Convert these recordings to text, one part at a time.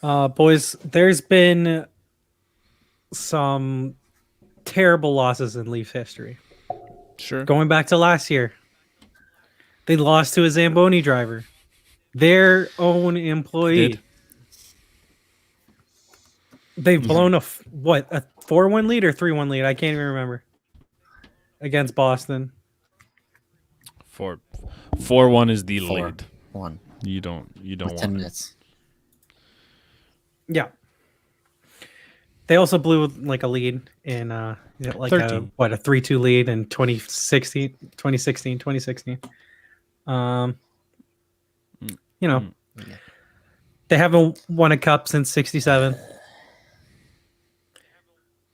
Boys, there's been some terrible losses in Leafs history. Sure. Going back to last year, they lost to a Zamboni driver, their own employee. Did. They've blown a 4-1 lead or 3-1 lead? I can't even remember. Against Boston. 4-1 is the lead. 1. You don't With want 10 it. minutes. Yeah. They also blew like a lead in like 13. a 3-2 lead in 2016. You know, they haven't won a cup since 67.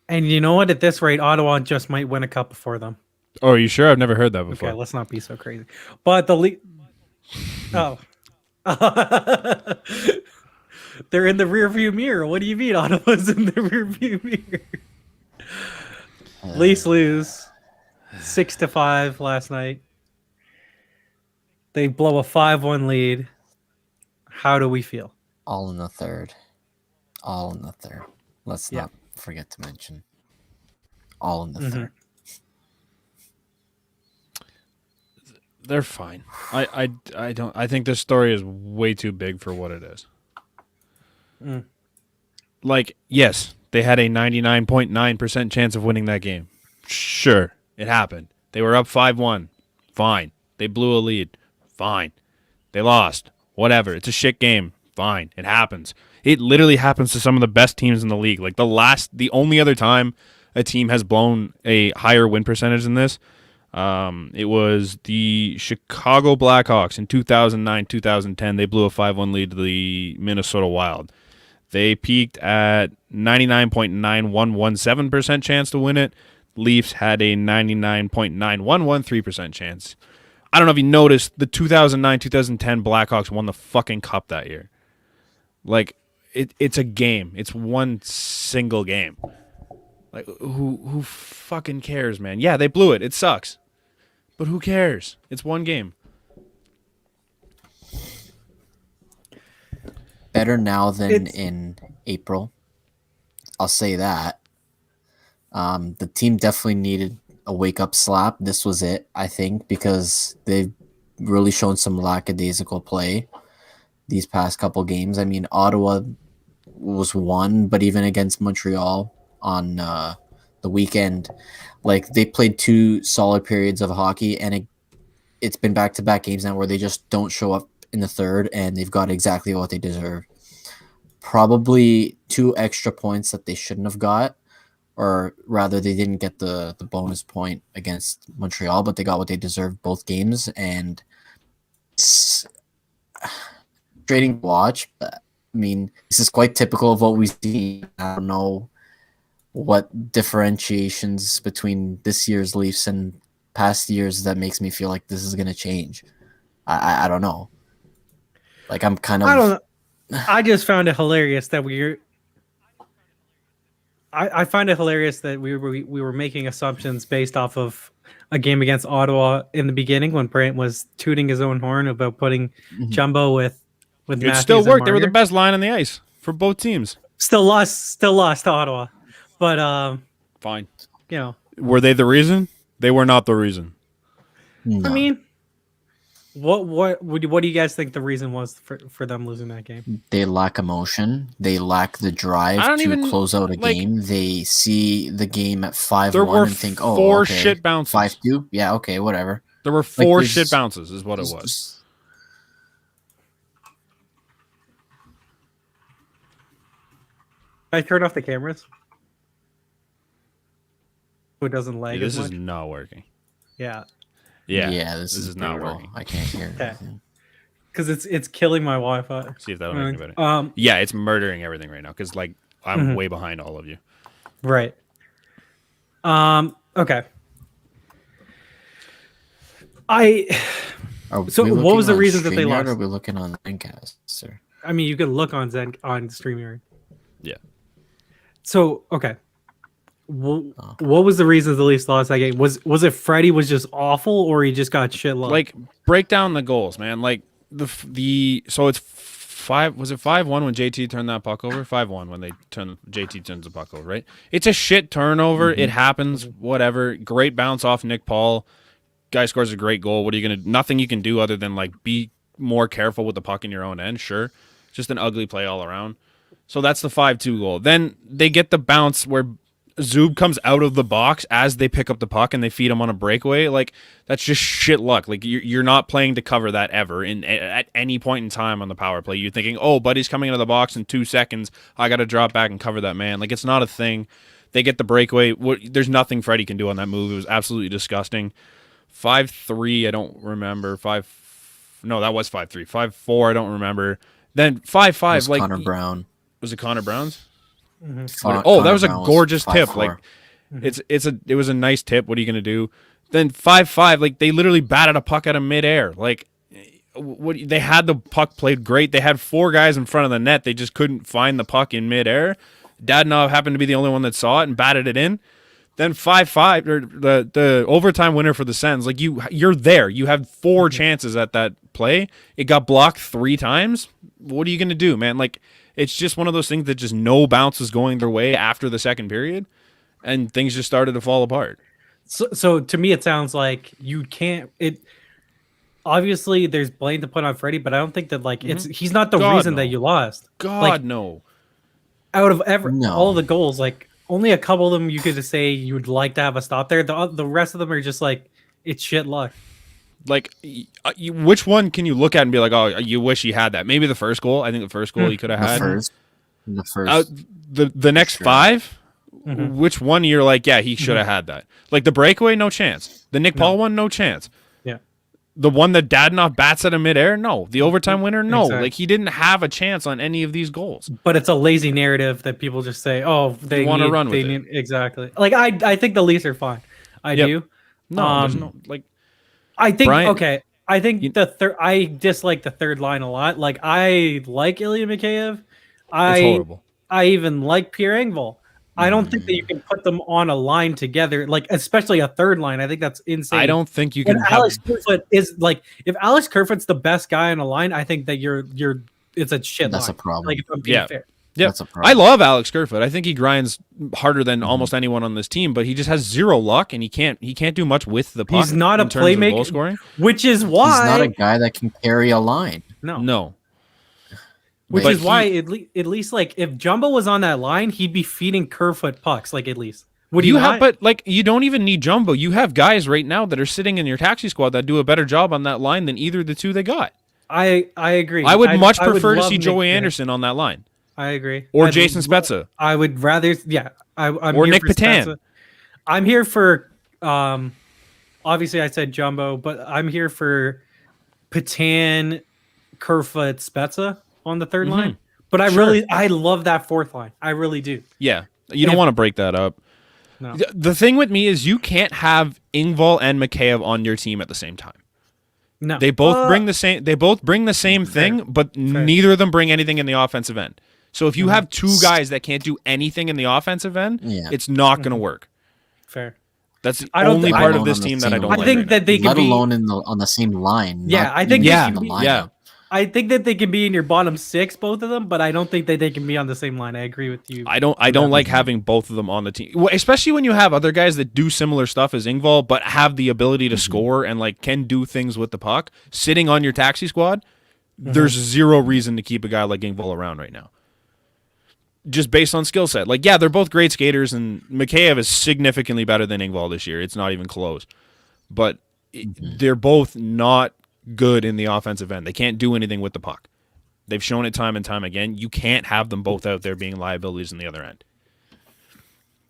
And you know what? At this rate, Ottawa just might win a cup before them. Oh, are you sure? I've never heard that before. Okay, let's not be so crazy. But the lead. Oh. They're in the rearview mirror. What do you mean Ottawa's in the rearview mirror? Leafs lose 6-5 last night. They blow a 5-1 lead. How do we feel? All in the third. Let's not forget to mention. All in the third. They're fine. I don't. I think this story is way too big for what it is. Like, yes, they had a 99.9% chance of winning that game. Sure, it happened. They were up 5-1. Fine. They blew a lead. Fine. They lost. Whatever. It's a shit game. Fine. It happens. It literally happens to some of the best teams in the league. Like the only other time a team has blown a higher win percentage than this, it was the Chicago Blackhawks in 2009-2010. They blew a 5-1 lead to the Minnesota Wild. They peaked at 99.9117% chance to win it. Leafs had a 99.9113% chance. I don't know if you noticed, the 2009-2010 Blackhawks won the fucking cup that year. Like, it's a game. It's one single game. Like, who fucking cares, man? Yeah, they blew it. It sucks. But who cares? It's one game. Better now than in April. I'll say that. The team definitely needed a wake-up slap. This was it, I think, because they've really shown some lackadaisical play these past couple games. I mean, Ottawa was one, but even against Montreal on the weekend, like, they played 2 solid periods of hockey, and it's been back-to-back games now where they just don't show up in the third, and they've got exactly what they deserve. Probably 2 extra points that they shouldn't have got, or rather they didn't get the bonus point against Montreal, but they got what they deserved both games, and it's frustrating to watch. But, I mean, this is quite typical of what we see. I don't know what differentiations between this year's Leafs and past years that makes me feel like this is going to change. I don't know. Like, I'm kind of... I don't know. I just found it hilarious that I find it hilarious that we were making assumptions based off of a game against Ottawa in the beginning when Brant was tooting his own horn about putting Jumbo with It Matthews still worked. They were the Marner. best line on the ice for both teams. Still lost to Ottawa, but Fine. you know, Were they the reason? They were not the reason. No. I mean, what do you guys think the reason was for them losing that game? They lack emotion. They lack the I drive don't to even, close out a like- game. They see the game at 5-1 There were and think, oh, 4 okay, shit bounces. 5-2? Yeah, okay, whatever. There were 4 there's- shit bounces is what it was. I turn off the cameras. So it doesn't lag This as is much. not working. Yeah, Yeah. This is not brutal. working. I can't hear Okay. anything. because it's killing my Wi-Fi. See if that'll make it better. Yeah, it's murdering everything right now because, like, I'm Mhm. way behind all of you. Right. Okay. Are So we what looking was the on reason that they StreamYard lost? Or are we looking on Zencast, sir? I mean, you can look on StreamYard. Yeah. So okay. What was the reason the Leafs lost that game? Was it Freddie was just awful, or he just got shit luck? Like, break down the goals, man. Like, so it's Was it 5-1 when JT turned that puck over? 5-1 when JT turns the puck over, right? It's a shit turnover. It happens. Whatever. Great bounce off Nick Paul. Guy scores a great goal. What are you gonna? Nothing you can do other than like be more careful with the puck in your own end. Sure, just an ugly play all around. So that's the 5-2 goal. Then they get the bounce where Zub comes out of the box as they pick up the puck and they feed him on a breakaway. Like, that's just shit luck. Like, you're not playing to cover that ever at any point in time on the power play. You're thinking, oh, buddy's coming into the box in 2 seconds. I got to drop back and cover that man. Like, it's not a thing. They get the breakaway. There's nothing Freddie can do on that move. It was absolutely disgusting. 5-3, I don't remember. No, that was 5-3. 5-4, I don't remember. Then 5-5, like Connor Brown. Was it Connor Brown's? Connor That was a Brown gorgeous tip. 5-4. Like, it was a nice tip. What are you gonna do? Then 5-5, like they literally batted a puck out of midair. Like, they had the puck played great. They had 4 guys in front of the net. They just couldn't find the puck in midair. Dadonov happened to be the only one that saw it and batted it in. Then 5-5, or the overtime winner for the Sens. Like, you're there. You had 4 chances at that play. It got blocked 3 times. What are you gonna do, man? Like, it's just one of those things that just no bounce was going their way after the second period, and things just started to fall apart. So to me, it sounds like you can't. It obviously there's blame to put on Freddie, but I don't think that like he's not the reason that you lost. No. Out of No. all the goals, like only a couple of them you could say you would like to have a stop there. The rest of them are just like it's shit luck. Like, which one can you look at and be like, oh, you wish he had that? Maybe the first goal. I think the first goal he could have had. The first. The next 5, which one you're like, yeah, he should have had that? Like the breakaway, no chance. The Nick Paul one, no chance. Yeah. The one that Dadonov bats at him midair, no. The overtime winner, no. Exactly. Like, he didn't have a chance on any of these goals. But it's a lazy narrative that people just say, oh, they want to run with they it. need exactly. Like I think the Leafs are fine. I do. No, there's no like. I think Brian, I think the third. I dislike the third line a lot. Like I like Ilya Mikheyev. It's horrible. I even like Pierre Engvall. I don't think that you can put them on a line together, like especially a third line. I think that's insane. I don't think you can. And Alex Kerfoot is like, if Alex Kerfoot's the best guy on a line, I think that it's a shit. That's line. a problem. Like if I'm being fair. Yeah, That's a problem. I love Alex Kerfoot. I think he grinds harder than almost anyone on this team, but he just has 0 luck, and he can't do much with the puck. He's not a in terms of goal playmaker, scoring. which is why He's not a guy that can carry a line. No. Which But is why at least like if Jumbo was on that line, he'd be feeding Kerfoot pucks. Like at least would you you have? But like, you don't even need Jumbo. You have guys right now that are sitting in your taxi squad that do a better job on that line than either of the 2 they got. I agree. I would much I would prefer to love see Nick Joey Pierce. Anderson on that line, I agree. or Jason Spezza. I would rather, yeah. I'm Or here Nick for Patan. Spezza. I'm here for, obviously I said Jumbo, but I'm here for Patan, Kerfoot, Spezza on the third line. But I love that fourth line. I really do. Yeah, you don't want to break that up. No. The thing with me is you can't have Engvall and Mikheyev on your team at the same time. No. They both bring the same. They both bring the same thing, but neither of them bring anything in the offensive end. So if you have 2 guys that can't do anything in the offensive end, it's not going to work. Fair. That's the I don't only think- part Let of this alone team on that the I same don't line. like. I think right that they can Let be. alone on the same line. Yeah, not I think even they in can the be- lineup. Yeah. I think that they can be in your bottom 6, both of them, but I don't think that they can be on the same line. I agree with you. I don't like having both of them on the team, well, especially when you have other guys that do similar stuff as Engvall, but have the ability to score and like can do things with the puck. Sitting on your taxi squad, there's 0 reason to keep a guy like Engvall around right now. Just based on skill set, like they're both great skaters, and Mikheyev is significantly better than Engvall this year. It's not even close, but they're both not good in the offensive end. They can't do anything with the puck. They've shown it time and time again. You can't have them both out there being liabilities in the other end.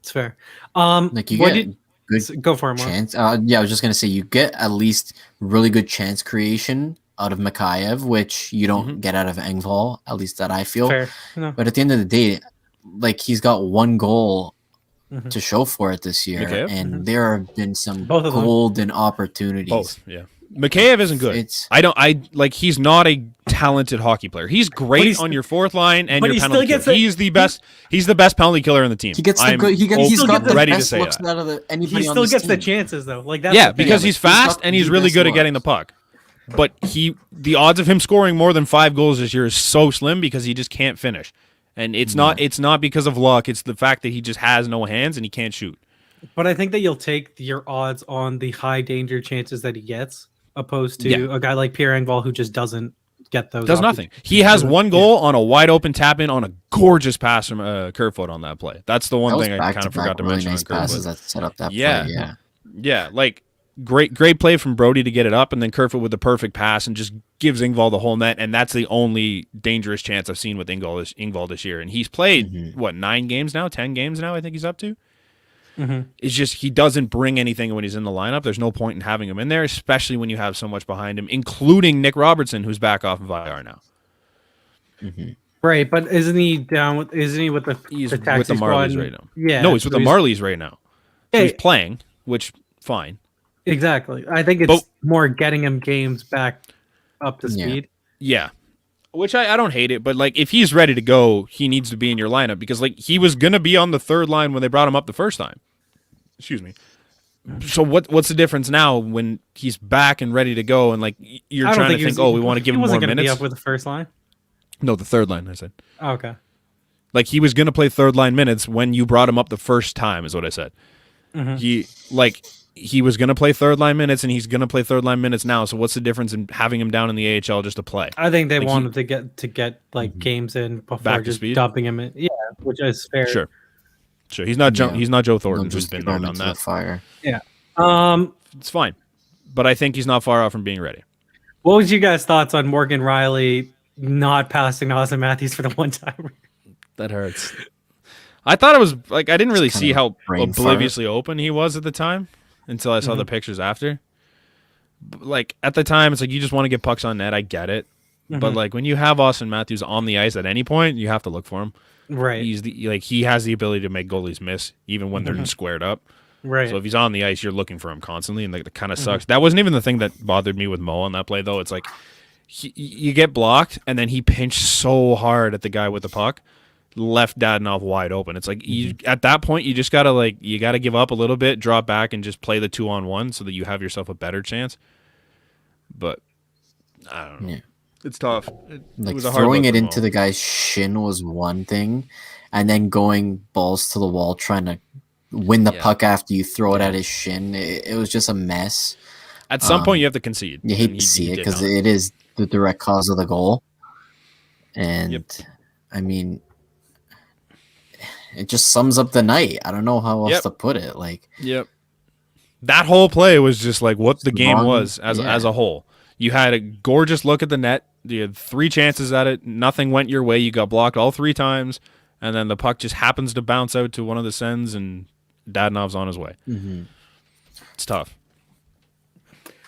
It's fair. Like you what get did- good go for it, Mark. chance. Yeah, I was just gonna say you get at least really good chance creation out of Mikheyev, which you don't get out of Engvall. At least that I feel. Fair. No. But at the end of the day, like he's got 1 goal to show for it this year, Mikheyev? and there have been some Both of them. golden opportunities. Both, yeah. Mikheyev isn't good. He's not a talented hockey player. He's great he's- on your 4th line and but your he still penalty gets killer. the- He's the best. He's the best penalty killer in the team. He gets the I'm good. He's still got gets the ready to best say looks that. out of anybody He on still this gets the team. chances though. Like that's Yeah, the thing. because Yeah, he's but he's fast got and he's the really best good at looks. getting the puck. but the odds of him scoring more than 5 goals this year is so slim because he just can't finish. And it's not because of luck. It's the fact that he just has no hands and he can't shoot. But I think that you'll take your odds on the high danger chances that he gets, opposed to a guy like Pierre Engvall who just doesn't get those. Does nothing. He has one goal on a wide open tap in on a gorgeous pass from Kerfoot on that play. That's the one thing I kind of forgot to really mention. Nice passes that set up that play. Yeah, like great play from Brody to get it up, and then Kerfoot with the perfect pass and just gives Engvall the whole net, and that's the only dangerous chance I've seen with Engvall this year. And he's played 9 games now, 10 games now. I think he's up to. It's just he doesn't bring anything when he's in the lineup. There's no point in having him in there, especially when you have so much behind him, including Nick Robertson, who's back off of IR now. Right, but isn't he down? Isn't he with the He's the with taxi the Marlies squad? right now. Yeah, No, he's with the Marlies right now. So Yeah. he's playing, which fine. Exactly. I think it's more getting him games back up to speed. Yeah. Which I don't hate it, but like if he's ready to go, he needs to be in your lineup because like he was gonna be on the third line when they brought him up the first time. Excuse me. So what's the difference now when he's back and ready to go and like you're trying to think, we want to give him more minutes? Be up with the first line. No, the third line. I said. Oh, okay. Like he was gonna play third line minutes when you brought him up the first time, is what I said. He was gonna play third line minutes and he's gonna play third line minutes now. So what's the difference in having him down in the AHL just to play? I think they wanted to get like games in before just dumping him in. Yeah, which is fair. Sure. He's not he's not Joe Thornton who's been there on that. Fire. Yeah. It's fine, but I think he's not far off from being ready. What was you guys' thoughts on Morgan Riley not passing Austin Matthews for the one timer? That hurts. I thought it was like I didn't really see how obliviously fart. open he was at the time until I saw the pictures after. Like at the time, it's like you just want to get pucks on net. I get it, but like when you have Austin Matthews on the ice at any point, you have to look for him. Right. He has the ability to make goalies miss even when they're squared up. Right. So if he's on the ice, you're looking for him constantly, and that kind of sucks. That wasn't even the thing that bothered me with Mo on that play, though. It's like you get blocked, and then he pinched so hard at the guy with the puck, left Dadonov wide open. It's like at that point, you just gotta give up a little bit, drop back, and just play the 2-on-1 so that you have yourself a better chance. But I don't know. Yeah. It's tough. It was a hard throwing it into the guy's shin was one thing, and then going balls to the wall trying to win the puck after you throw it at his shin. It was just a mess. At some point, you have to concede. You hate to see it because it is the direct cause of the goal. And I mean, it just sums up the night. I don't know how else to put it. Like, that whole play was just like what the game was as a whole. You had a gorgeous look at the net. You had 3 chances at it. Nothing went your way. You got blocked all 3 times, and then the puck just happens to bounce out to one of the Sens, and Dadonov's on his way. It's tough.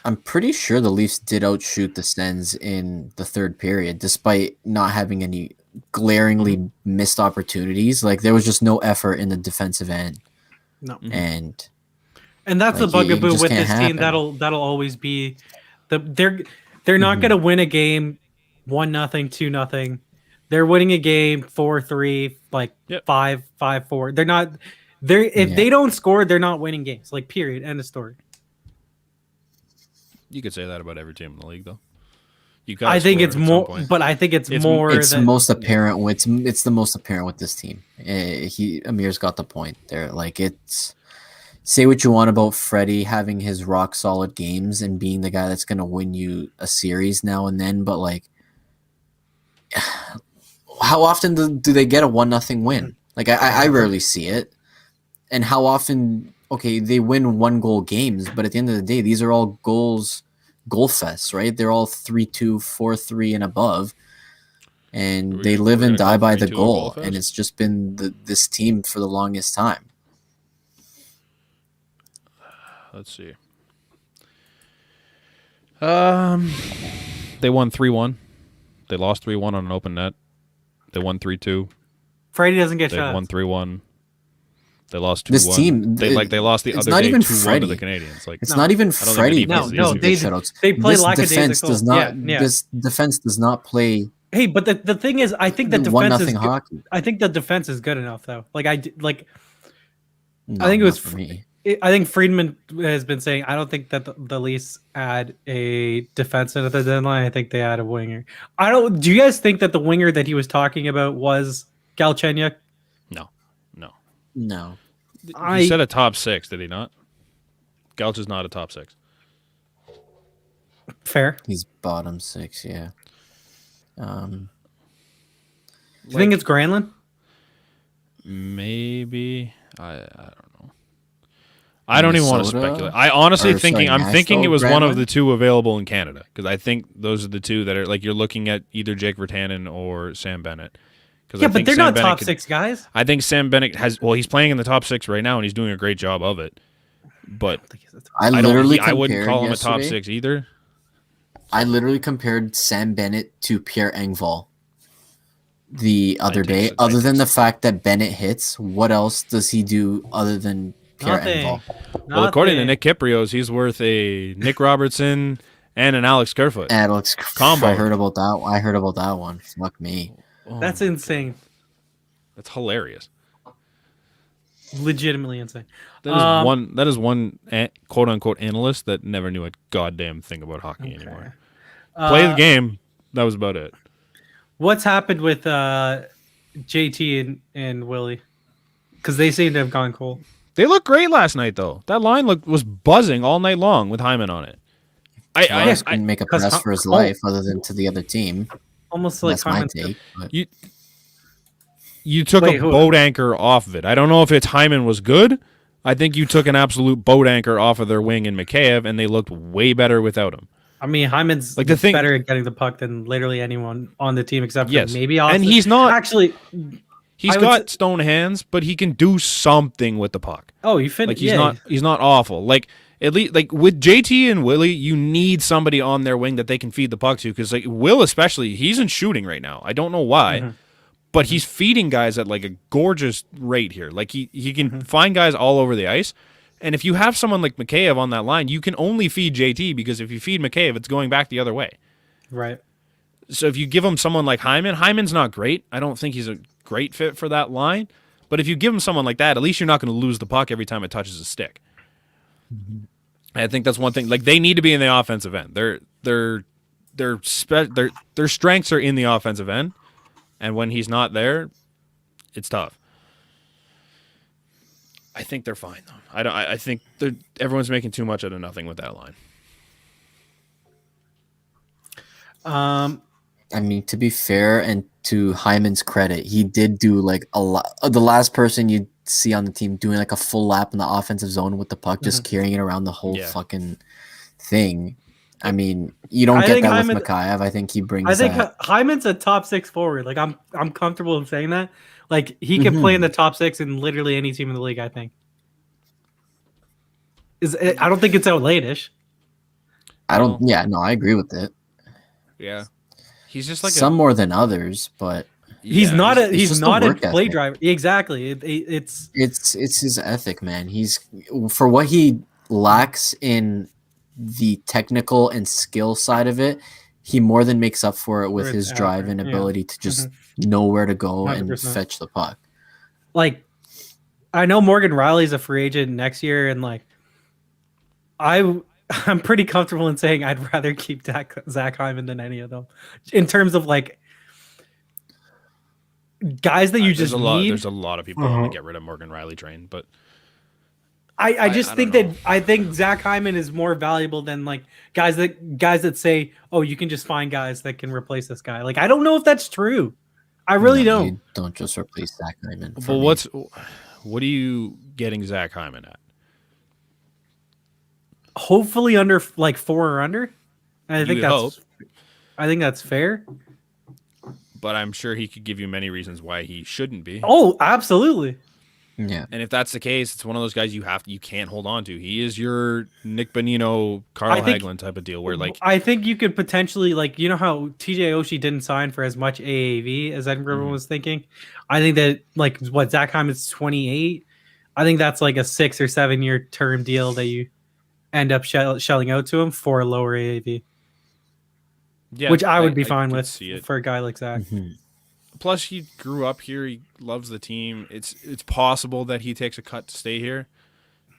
I'm pretty sure the Leafs did outshoot the Sens in the third period, despite not having any glaringly missed opportunities. Like there was just no effort in the defensive end. No, and that's the bugaboo with this team. That'll always be they're not going to win a game 1-0, 2-0. They're winning a game 4-3, like 5-4. They're not. If they don't score, they're not winning games. Like period. End of story. You could say that about every team in the league, though. I think it's more, but I think it's more. It's the most apparent. It's the most apparent with this team. Amir's got the point there. Like it's. Say what you want about Freddie having his rock solid games and being the guy that's going to win you a series now and then, but like, how often do they get a 1-0 win? Like I rarely see it. And how often? Okay, they win 1-goal games, but at the end of the day, these are all goal fests, right? They're all 3-2, 4-3, and above, and they live and die by the goal. And it's just been this team for the longest time. Let's see. They won 3-1. They lost 3-1 on an open net. They won 3-2. Freddie doesn't get shots. They won 3-1. They lost 2-1. This team, they lost the other day 2-1 to the Canadians. Like it's not even Freddie. No, they play lackadaisical. This defense does not play. Hey, but the thing is, I think the defense is hockey. I think the defense is good enough though. I think it was for me. I think Friedman has been saying I don't think that the Leafs add a defenseman at the deadline. I think they add a winger. I don't. Do you guys think that the winger that he was talking about was Galchenyuk? No, no. No. He said a top 6, did he not? Galch is not a top 6. Fair. He's bottom 6, yeah. Do you think it's Granlund? Maybe. I don't know. I don't even want to Minnesota? speculate. I honestly Or, thinking sorry, I'm thinking it was Nashville, one of Granlund? the two available in Canada because I think those are the two that are like you're looking at either Jake Virtanen or Sam Bennett. Yeah, but they're not top 6 guys. I think Sam Bennett he's playing in the top 6 right now and he's doing a great job of it. But I I literally I wouldn't compared call him a top yesterday- 6 either. I literally compared Sam Bennett to Pierre Engvall the other day. I Other than think the fact that Bennett hits, what else does he do other than Pierre Nothing. Engvall? Well, according to Nothing. Nick Kiprios, he's worth a Nick Robertson and an Alex Kerfoot. Alex, Combo. I heard about that. I heard about that one. Fuck me. Oh, That's insane. that's hilarious. Legitimately insane. That is one quote unquote analyst that never knew a goddamn thing about hockey anymore. Play the game. That was about it. What's happened with JT and Willie? Because they seem to have gone cold. They looked great last night, though. That line was buzzing all night long with Hyman on it. Morris couldn't make a 'cause press for his Cole- life other than to the other team. Almost like That's my Hyman's- take. But You took Wait, a who- boat anchor off of it. I don't know if it's Hyman was good. I think you took an absolute boat anchor off of their wing in Mikheyev, and they looked way better without him. I mean, Hyman's Like, the thing- better at getting the puck than literally anyone on the team except for Yes. maybe Austin. And he's not- actually. He's I would got stone hands, but he can do something with the puck. Oh, you fit. Like he's not awful. Like at least like with JT and Willie, you need somebody on their wing that they can feed the puck to because like Will especially, he's in shooting right now. I don't know why, but he's feeding guys at like a gorgeous rate here. Like he can find guys all over the ice. And if you have someone like Mikheyev on that line, you can only feed JT because if you feed Mikheyev, it's going back the other way. Right. So if you give him someone like Hyman's not great. I don't think he's a great fit for that line. But if you give him someone like that, at least you're not going to lose the puck every time it touches a stick. I think that's one thing. Like they need to be in the offensive end. Their strengths are in the offensive end, and when he's not there, it's tough. I think they're fine though. I think everyone's making too much out of nothing with that line. I mean, to be fair and to Hyman's credit, he did do like a lot. The last person you'd see on the team doing like a full lap in the offensive zone with the puck, just carrying it around the whole fucking thing. I mean, you don't I get think that Hyman- with Mikheyev. I think he brings I think that. Hyman's a top 6 forward. Like I'm comfortable in saying that. Like he can play in the top 6 in literally any team in the league. I think. I don't think it's outlandish. I don't. Yeah, no, I agree with it. Yeah, he's just like Some more than others, but He's not a it's he's just the not a work play ethic. driver. Exactly. It's it's his ethic, man. He's for what he lacks in the technical and skill side of it, he more than makes up for it with Where his it's drive out and there, yeah. ability to just know where to go and 100%. fetch the puck. like I know Morgan Riley's a free agent next year, and like I'm pretty comfortable in saying I'd rather keep Zach Hyman than any of them in terms of like guys that you just need. There's a lot of people who want to get rid of Morgan Riley train, but I just I think don't that I think Zach Hyman is more valuable than like guys that say, oh, you can just find guys that can replace this guy. Like I don't know if that's true. I really No, don't. you don't just replace Zach Hyman. for but me. what are you getting Zach Hyman at? Hopefully under like 4 or under. And I think You would I think that's fair. But I'm sure he could give you many reasons why he shouldn't be. Oh, absolutely. Yeah, And if that's the case, it's one of those guys you can't hold on to. He is your Nick Bonino, Carl I think- Hagelin type of deal where like I think you could potentially like how TJ Oshie didn't sign for as much AAV as everyone was thinking. I think that like what Zach Hyman's 28. I think that's like a 6 or 7 year term deal that you end up shelling out to him for a lower AAV, yeah, which I would be I fine could with see it. for a guy like Zach. Plus, he grew up here. He loves the team. It's possible that he takes a cut to stay here.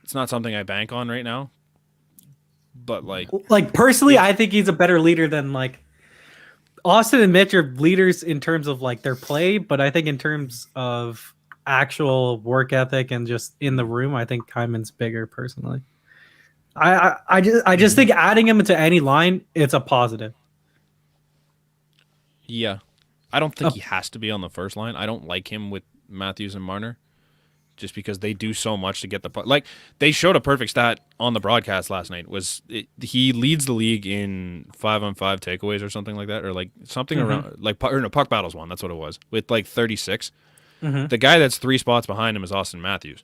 It's not something I bank on right now. But like personally, I think he's a better leader than like Austin and Mitch are leaders in terms of like their play, but I think in terms of actual work ethic and just in the room, I think Hyman's bigger personally. I just think adding him into any line, it's a positive. yeah, I don't think he has to be on the first line. I don't like him with Matthews and Marner, just because they do so much to get the puck. Like they showed a perfect stat on the broadcast last night. He leads the league in 5-on-5 takeaways or something like that, or like something around like puck battles one. That's what it was with like 36. The guy that's 3 spots behind him is Austin Matthews.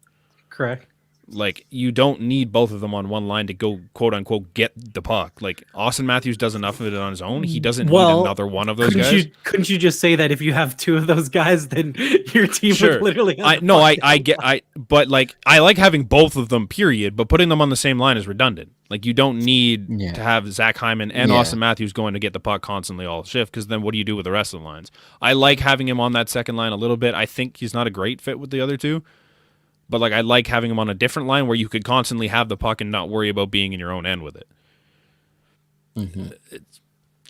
Correct. Like you don't need both of them on one line to go quote unquote get the puck. Like Austin Matthews does enough of it on his own. He doesn't need another one of those guys. Couldn't you just say that if you have 2 of those guys, then your team would literally? But like I like having both of them. Period. But putting them on the same line is redundant. Like you don't need to have Zach Hyman and Austin Matthews going to get the puck constantly all shift, because then what do you do with the rest of the lines? I like having him on that second line a little bit. I think he's not a great fit with the other two. But like I like having him on a different line where you could constantly have the puck and not worry about being in your own end with it.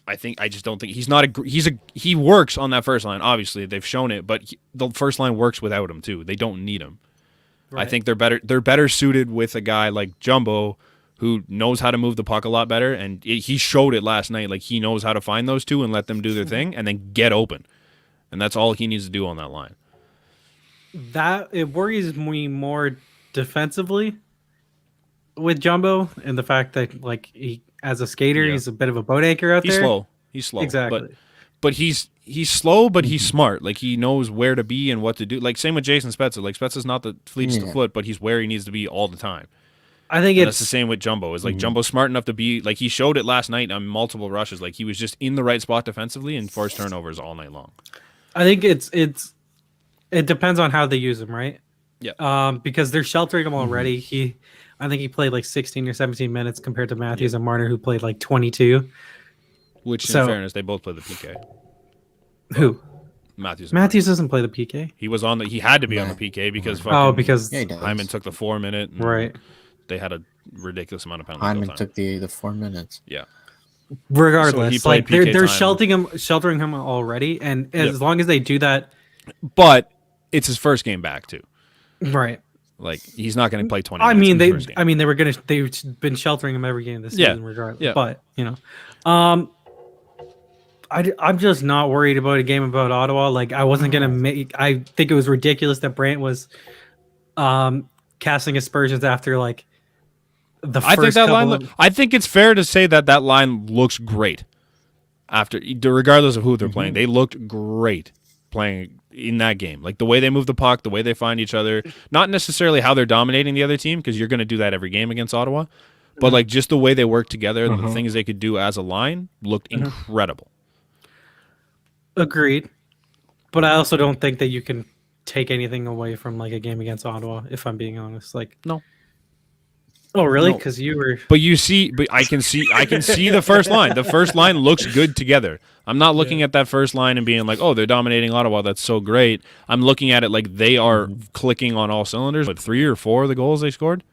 I just don't think he works on that first line. Obviously they've shown it, but the first line works without him too. They don't need him. Right. I think they're better suited with a guy like Jumbo, who knows how to move the puck a lot better, and he showed it last night. Like he knows how to find those two and let them do their thing, and then get open, and that's all he needs to do on that line. That it worries me more defensively with Jumbo, and the fact that like he as a skater he's a bit of a boat anchor out there. He's slow Exactly. But he's slow, but he's smart. Like he knows where to be and what to do. Like same with Jason Spezza. Like Spezza's not the fleetest of foot, but he's where he needs to be all the time. I think that's the same with Jumbo. Is like Jumbo's smart enough to be like he showed it last night on multiple rushes. Like he was just in the right spot defensively and forced turnovers all night long. I think it depends on how they use him, right? Yeah. Because they're sheltering him already. I think he played like 16 or 17 minutes compared to Matthews and Marner, who played like 22. Which, in fairness, they both played the PK. Who? Matthews. Matthews doesn't play the PK. He was on the. He had to be on the PK because because Hyman took the 4 minute. Right. They had a ridiculous amount of penalties. Hyman took the 4 minutes. Yeah. Regardless, so like they're sheltering him already, and as long as they do that. But it's his first game back too. Right. Like he's not going to play 20 minutes. They've been sheltering him every game this season regardless. Yeah. But, I'm just not worried about a game about Ottawa. Like I wasn't going to I think it was ridiculous that Brant was casting aspersions after like the first I think it's fair to say that line looks great after, regardless of who they're playing. They looked great playing in that game. Like the way they move the puck, the way they find each other, not necessarily how they're dominating the other team, because you're going to do that every game against Ottawa, but like just the way they work together and the things they could do as a line looked incredible. Agreed. But I also don't think that you can take anything away from like a game against Ottawa, if I'm being honest. Like no. Oh really? Because you were. But I can see the first line. The first line looks good together. I'm not looking at that first line and being like, oh, they're dominating Ottawa. That's so great. I'm looking at it like they are clicking on all cylinders. But 3 or 4 of the goals they scored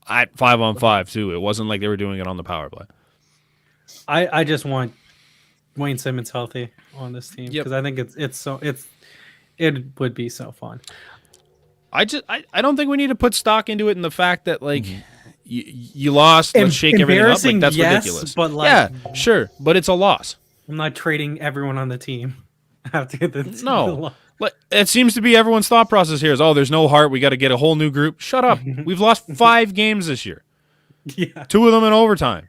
at 5-on-5 too. It wasn't like they were doing it on the power play. I just want Wayne Simmons healthy on this team because I think it would be so fun. I don't think we need to put stock into it in the fact that like you lost. Let's shake everything up. Like that's ridiculous. But like, yeah, sure, but it's a loss. I'm not trading everyone on the team after the no. It seems to be everyone's thought process here is, oh, there's no heart. We got to get a whole new group. Shut up. We've lost 5 games this year. Yeah, 2 of them in overtime.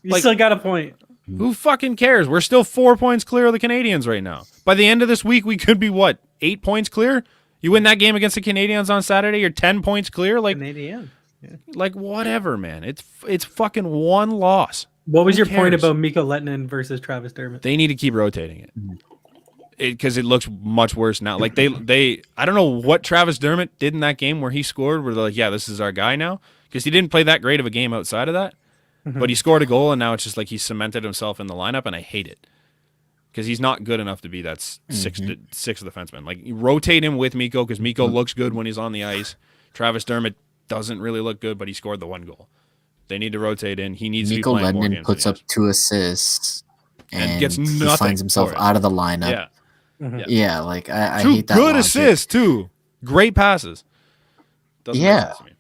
You still got a point. Who fucking cares? We're still 4 points clear of the Canadians right now. By the end of this week, we could be 8 points clear. You win that game against the Canadians on Saturday, you're 10 points clear. Like Canadian. Yeah. Like whatever, man. It's fucking 1 loss. What was your point about Mikko Lehtinen versus Travis Dermott? They need to keep rotating it. Because it looks much worse now. Like they I don't know what Travis Dermott did in that game where he scored, where they're like, yeah, this is our guy now. Because he didn't play that great of a game outside of that. But he scored a goal, and now it's just like he cemented himself in the lineup, and I hate it. Because he's not good enough to be that sixth defenseman. Like, you rotate him with Mikko, because Mikko looks good when he's on the ice. Travis Dermott doesn't really look good, but he scored the 1 goal. They need to rotate in. He needs Nico to be playing more Ledman games puts than up 2 assists and gets he nothing finds himself for it. out of the lineup. Yeah. Mhm. Yeah, like I 2 hate that good logic. assists too. Great passes. Doesn't make Yeah. sense to me.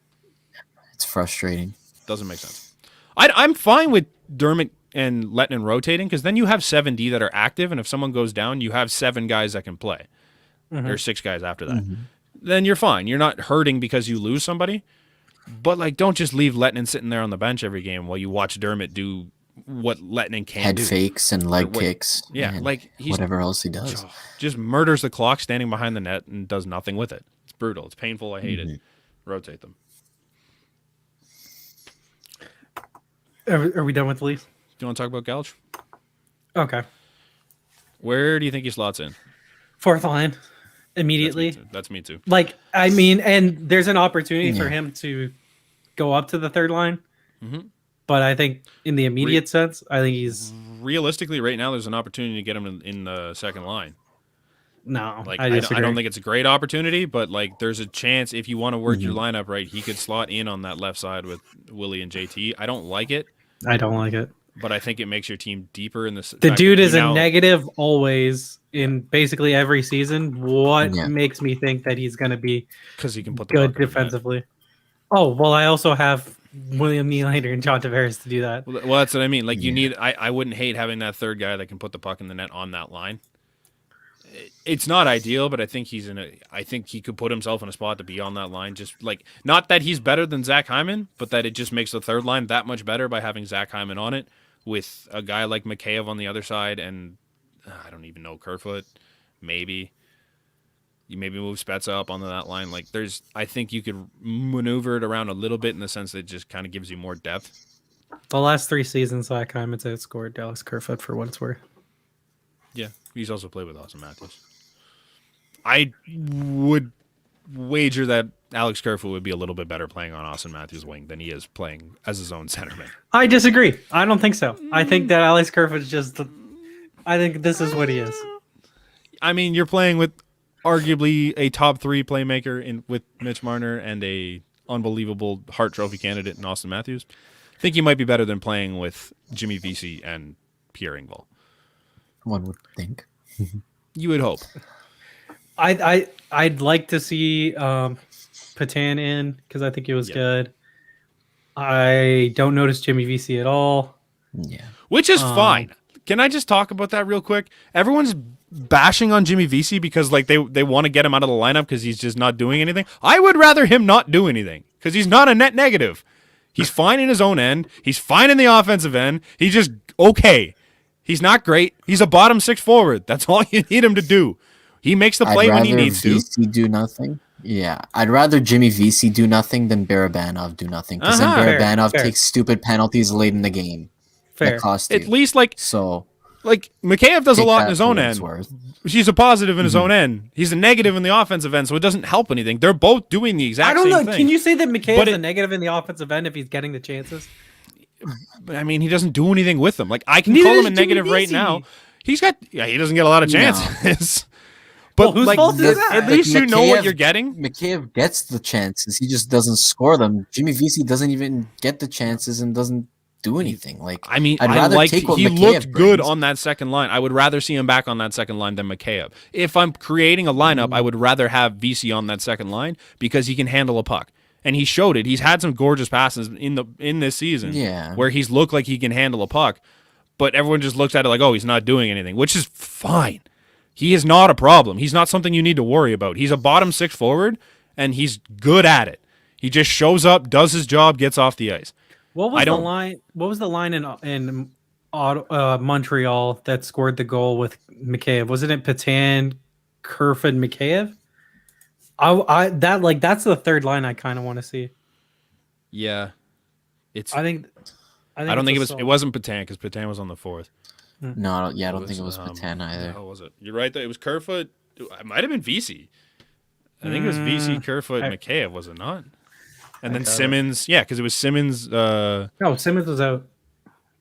It's frustrating. Doesn't make sense. I'm fine with Dermott and Lettinen rotating because then you have 7D that are active, and if someone goes down, you have 7 guys that can play. Mhm. Or 6 guys after that. Then you're fine. You're not hurting because you lose somebody. But like, don't just leave Lettinen sitting there on the bench every game while you watch Dermott do what Lettinen can Head do. fakes and leg Wait, kicks. Yeah, and like he's whatever else he does. just murders the clock standing behind the net and does nothing with it. It's brutal. It's painful. I hate it. Rotate them. Are we done with the Leafs? Do you want to talk about Gouch? Okay. Where do you think he slots in? 4th line immediately. That's me too. Like, I mean, and there's an opportunity for him to go up to the 3rd line. Mhm. But I think in the immediate sense, I think he's Realistically, right now, there's an opportunity to get him in the 2nd line. no. Like, I I disagree. don't think it's a great opportunity, but like, there's a chance if you want to work your lineup right, he could slot in on that left side with Willie and JT. I don't like it, I don't like it. but I think it makes your team deeper in this. The dude is a negative always in basically every season. What Yeah. makes me think that he's going to be because he can put the good puck in the net. defensively? Oh, well, I also have William Nylander and John Tavares to do that. Well, that's what I mean. Like, you need. I wouldn't hate having that 3rd guy that can put the puck in the net on that line. It's not ideal, but I think I think he could put himself in a spot to be on that line. Just like, not that he's better than Zach Hyman, but that it just makes the 3rd line that much better by having Zach Hyman on it with a guy like Mikheyev on the other side, and I don't even know, Kerfoot. Maybe you move Spezza up onto that line. Like, I think you could maneuver it around a little bit in the sense that it just kind of gives you more depth. The last 3 seasons, Zach Hyman's outscored Dallas Kerfoot for what it's worth. Yeah, he's also played with Austin Matthews. I would wager that Alex Kerfoot would be a little bit better playing on Austin Matthews' wing than he is playing as his own centerman. I disagree. I don't think so. I think that Alex Kerfoot's I think this is what he is. I mean, you're playing with arguably a top 3 playmaker with Mitch Marner and a unbelievable Hart Trophy candidate in Austin Matthews. I think he might be better than playing with Jimmy Vesey and Pierre Engvall. One would think. You would hope. I'd like to see Patan in because I think it was good. I don't notice Jimmy Vesey at all. Yeah. Which is fine. Can I just talk about that real quick? Everyone's bashing on Jimmy Vesey because like they want to get him out of the lineup because he's just not doing anything. I would rather him not do anything because he's not a net negative. He's fine in his own end. He's fine in the offensive end. He's just okay. He's not great. He's a bottom 6 forward. That's all you need him to do. He makes the play when he needs to. Vesey do nothing. Yeah, I'd rather Jimmy Vesey do nothing than Barabanov do nothing because then Fair, Barabanov fair. takes stupid penalties late in the game. Fair. That cost you. At least like So Mikheyev does a take lot in that his for own what end. it's worth. He's a positive in his own end. He's a negative in the offensive end, so it doesn't help anything. They're both doing the exact I don't same know. thing. Can you say that But McKay's it- a negative in the offensive end if he's getting the chances? But, I mean, he doesn't do anything with them. Like, I can Neither call him a does Jimmy negative right Vesey. now. He doesn't get a lot of No. chances. But Well, whose like, fault is that? at least you know what Mikheyev- you're getting. Mikheyev gets the chances. He just doesn't score them. Jimmy Vesey doesn't even get the chances and doesn't do anything. Like I mean, I'd I rather liked take what he Mikheyev looked good brings. on that second line. I would rather see him back on that second line than Mikheyev. If I'm creating a lineup, I would rather have VC on that second line because he can handle a puck. And he showed it. He's had some gorgeous passes in this season Yeah. where he's looked like he can handle a puck, but everyone just looks at it like, oh, he's not doing anything, which is fine. He is not a problem. He's not something you need to worry about. He's a bottom 6 forward, and he's good at it. He just shows up, does his job, gets off the ice. What was the line? What was the line in Montreal that scored the goal with Mikheyev? Wasn't it Patan, Kerfoot, Mikheyev? That's the third line I kind of want to see. Yeah, it's. I think I don't think it wasn't Patan because Patan was on the 4th. No, I don't think it was Patan either. How was it? You're right. It was Kerfoot. It might have been VC. I think it was VC, Kerfoot, Mikheyev, was it not? And then Simmons. Yeah, because it was Simmons. No, Simmons was out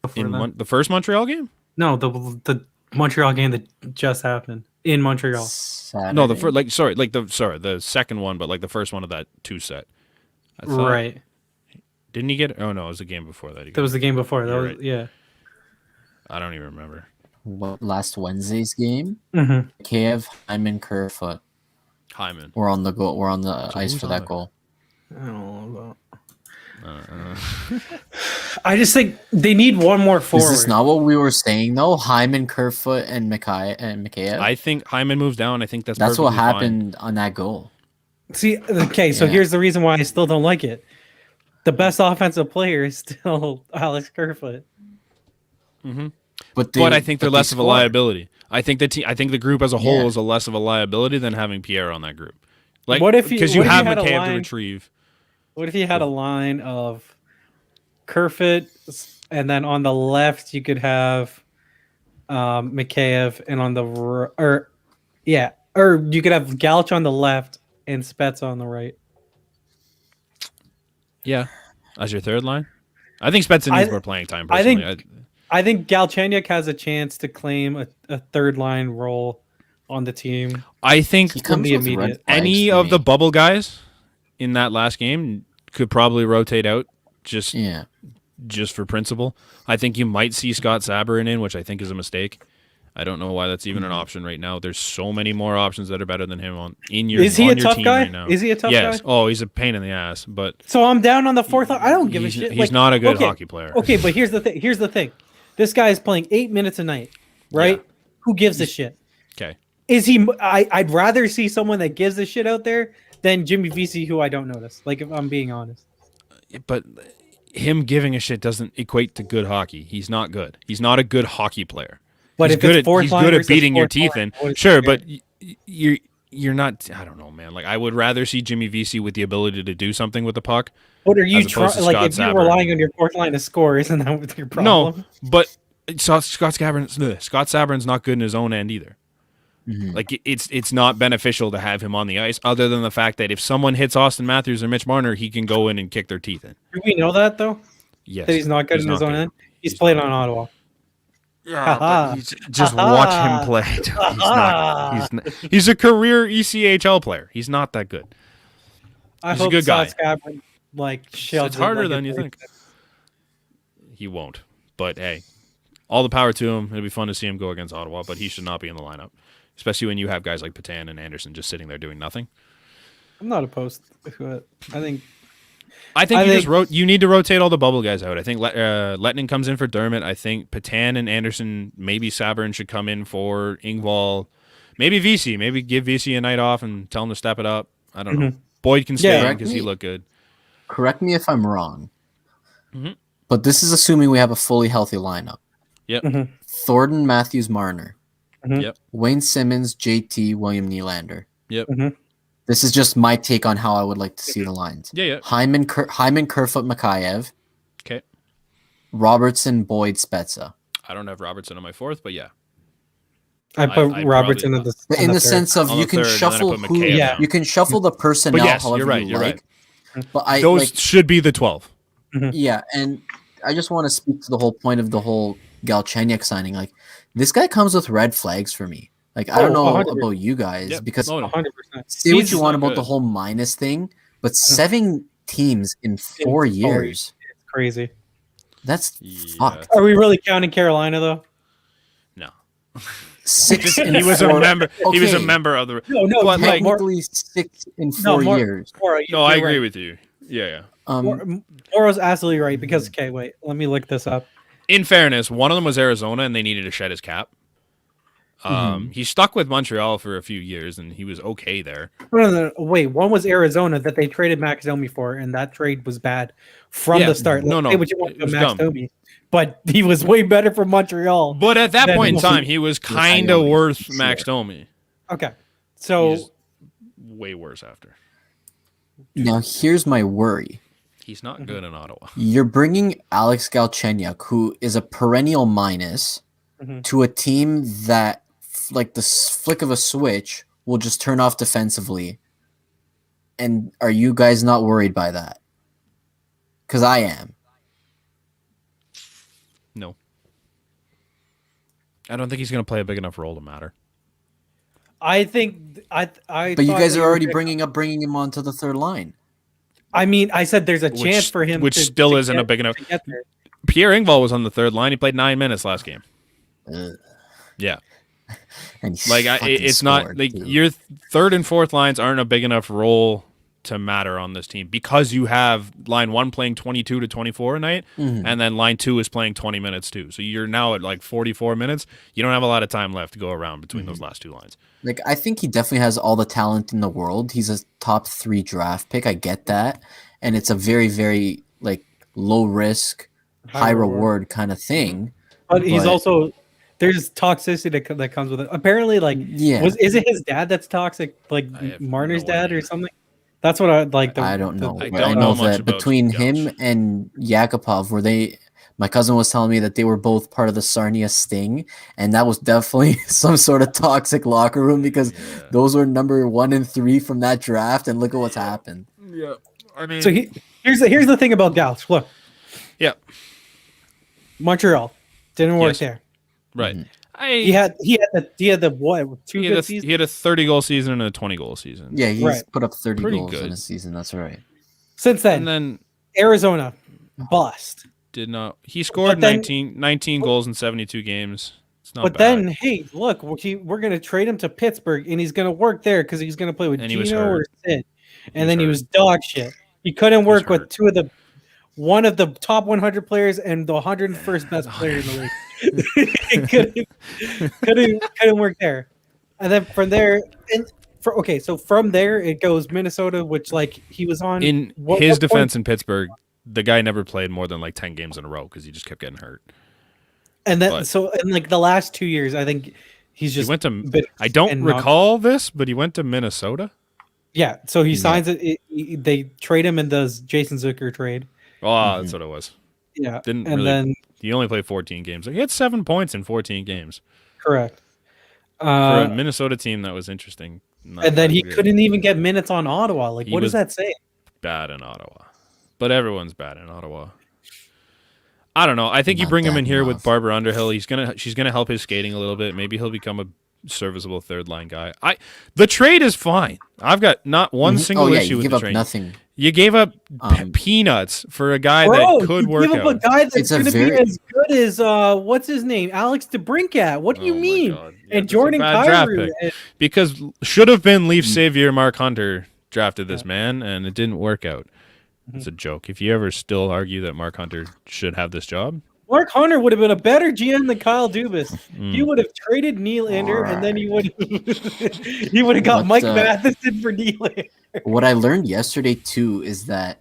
before In that. the first Montreal game. No, the Montreal game that just happened in Montreal. Saturday. No, the second one, but like the first one of that 2 set. I thought, Right. Didn't he get? Oh no, it was the game before that. That was the game before. That You're was right. yeah. I don't even remember. What, last Wednesday's game? Mm-hmm. Kiev, Hyman, Kerfoot Hyman. were on the goal. We're on the So ice who's for on that it? goal. I don't know about. Uh, I just think they need one more forward. Is this not what we were saying though? Hyman, Kerfoot, and Mikheyev. I think Hyman moves down. I think that's That's what perfectly fine. happened on that goal. See, okay, so Yeah. here's the reason why I still don't like it. The best offensive player is still Alex Kerfoot. But But I think they're less of a scored. liability. I think I think the group as a whole Yeah. is a less of a liability than having Pierre on that group. Like, What if you- because you what if you have had a McCabe to line- retrieve. What if you had a line of Kerfoot, and then on the left you could have Mikheyev, and on the or you could have Galch on the left and Spets on the right. Yeah, as your third line. I think Spezza needs more playing time. I Personally, think- I think Galchenyuk has a chance to claim a third line role on the team. I think He comes the with red immediate- flags any to of me. the bubble guys in that last game could probably rotate out just for principle. I think you might see Scott Sabourin in, which I think is a mistake. I don't know why that's even an option right now. There's so many more options that are better than him in your Is he on a your tough team guy? right now. Is he a tough yes. guy? Oh, he's a pain in the ass, but So I'm down on the fourth line. I don't give a he's, shit. he's Like, not a good okay, hockey player. Okay, but here's the thing. Here's the thing. This guy is playing 8 minutes a night, right? Yeah. Who gives a shit? Okay. Is he? I'd rather see someone that gives a shit out there than Jimmy Vesey, who I don't notice. Like, if I'm being honest. But him giving a shit doesn't equate to good hockey. He's not good. He's not a good hockey player. But he's if good it's at fourth he's line good at versus beating your fourth teeth line, in. what is Sure, it? but you're not. I don't know, man. Like, I would rather see Jimmy Vesey with the ability to do something with the puck. What are you as opposed trying? to Like, Scott if you're Sabourin. relying on your fourth line to score, isn't that what your problem? No, but Scott Sabourin's not good in his own end either. Like, it's not beneficial to have him on the ice, other than the fact that if someone hits Austin Matthews or Mitch Marner, he can go in and kick their teeth in. Do we know that though? Yes, That he's not good in his own end. He's played on Ottawa. Yeah, Ha-ha. but just watch him play. Dude. He's a career ECHL player. He's not that good. I He's a hope good guy. Scott like shoves It's it harder like than a you big- think. He won't. But hey, all the power to him. It'll be fun to see him go against Ottawa, but he should not be in the lineup, especially when you have guys like Patan and Anderson just sitting there doing nothing. I'm not opposed to it. I think You need to rotate all the bubble guys out. I think Lettinen comes in for Dermott. I think Patan and Anderson, maybe Sabourin should come in for Ingval. Maybe VC. Maybe give VC a night off and tell him to step it up. I don't know. Boyd can stay Yeah. in because he looked good. Correct me if I'm wrong, Mhm. but this is assuming we have a fully healthy lineup. Yep. Mhm. Thornton, Matthews, Marner, Mhm. Yep. Wayne Simmons, JT, William Nylander. Yep. Mhm. This is just my take on how I would like to see the lines. Yeah. Hyman, Kerfoot, Mikheyev, Okay. Robertson, Boyd, Spezza. I don't have Robertson on my fourth, but yeah. I put I'd Robertson probably- at the In the third. sense of On you the can third, and then I shuffle put who, McCabe Yeah. down. you can shuffle the personnel yes, however you're right, you you're like. right. But I Those like should be the 12. yeah, and I just want to speak to the whole point of the whole Galchenyuk signing. Like, this guy comes with red flags for me. Like, I don't know 100%. about you guys Yep. because Oh, no. 100%. say what He's you want not about good. the whole minus thing, but 7 teams in 4 4 years. crazy. That's Yeah. fucked. Are we really counting Carolina though? No. 6 in He was a 4 member. He was a Okay. member of the. No, no, But, like, Technically 6 in 4 more- years. Moro, No, I you're agree right. with you. Yeah. Moro's absolutely right because okay, wait, let me look this up. In fairness, one of them was Arizona, and they needed to shed his cap. He stuck with Montreal for a few years, and he was okay there. No, wait, one was Arizona that they traded Max Domi for, and that trade was bad from Yeah, the start. no, Say what you want it about was Max dumb. Domi, but he was way better for Montreal. But at that Then point in we'll time, see. he was kind of Coyotes, worth sure. Max Domi. Okay, so He's way worse after. Now, here's my worry. He's not good in Ottawa. You're bringing Alex Galchenyuk, who is a perennial minus, Mhm. to a team that, like the flick of a switch, will just turn off defensively. And are you guys not worried by that? Because I am. No. I don't think he's going to play a big enough role to matter. I think I. But you thought guys we are were already gonna- bringing him onto the third line. I mean, I said there's a Which- chance for him, which still isn't a big enough- to get there. Pierre Engvall was on the third line. He played 9 minutes last game. Ugh. Yeah. And he Like fucking it's not scored, like too. your third and fourth lines aren't a big enough role to matter on this team because you have line 1 playing 22 to 24 a night, and then line 2 is playing 20 minutes too. So you're now at like 44 minutes. You don't have a lot of time left to go around between those last two lines. Like, I think he definitely has all the talent in the world. He's a top 3 draft pick. I get that. And it's a very, very, like, low risk, high reward kind of thing. But he's But- also there's toxicity that comes with it. Apparently, like, Yeah. is it his dad that's toxic? Like I have Marner's no dad idea. or something? That's what I like. I don't know. I but don't I know know much that about between Gauch. him and Yakupov, my cousin was telling me that they were both part of the Sarnia Sting, and that was definitely some sort of toxic locker room because those were number 1 and 3 from that draft, and look at what's happened. Yeah. I mean, So here's the thing about Gauch. Look, yeah. Montreal didn't work Yes. there. Right. He had the what 2 He good had, seasons. he had a 30-goal season and a 20-goal season. Yeah, he's Right. put up 30 Pretty goals good. in a season. That's right. Since then, And then Arizona bust. did not. He scored But then- 19 goals in 72 games. It's not But bad. then, hey, look, we're going to trade him to Pittsburgh, and he's going to work there because he's going to play with And he was Gino or hurt. Sid. And was then he hurt. was dog shit. He couldn't work with hurt. one of the top 100 players and the 101st best player in the league. He couldn't work there. And then from there, so from there it goes Minnesota, which like he was on in what his point- defense in Pittsburgh, the guy never played more than like 10 games in a row because he just kept getting hurt. And then but- so in like the last 2 years, I think he's He just went to. been- I don't and not- recall this, but he went to Minnesota. Yeah, so he Yeah. signs it. They trade him and does Jason Zucker trade. Oh, that's what it was. Yeah, Didn't and really- then He only played 14 games. He had 7 points in 14 games correct. for a Uh, Minnesota team that was interesting. Not and then that he good. couldn't even get minutes on Ottawa. Like, He what does was- that say? bad in Ottawa, but everyone's bad in Ottawa. I don't know. I think you Not bring him bad in here with enough. Barbara Underhill. She's gonna help his skating a little bit. Maybe he'll become a serviceable third line guy. The trade is fine. I've got not one single Oh yeah, issue you with give the up trade. nothing. You gave up Um, peanuts for a guy Bro, that could you work give up a out. guy that's It's a going to very- be as good as what's his name, Alex DeBrincat. What do you Oh my mean? God. Yeah, And that's a Jordan bad draft Kyrou. pick. Because should have been Leaf savior Mark Hunter drafted this man, and it didn't work out. It's a joke. If you ever still argue that Mark Hunter should have this job, Mark Hunter would have been a better GM than Kyle Dubas. Mm. He would have traded Nylander, and then he would he would have got But, Mike Matheson for Nylander. What I learned yesterday too is that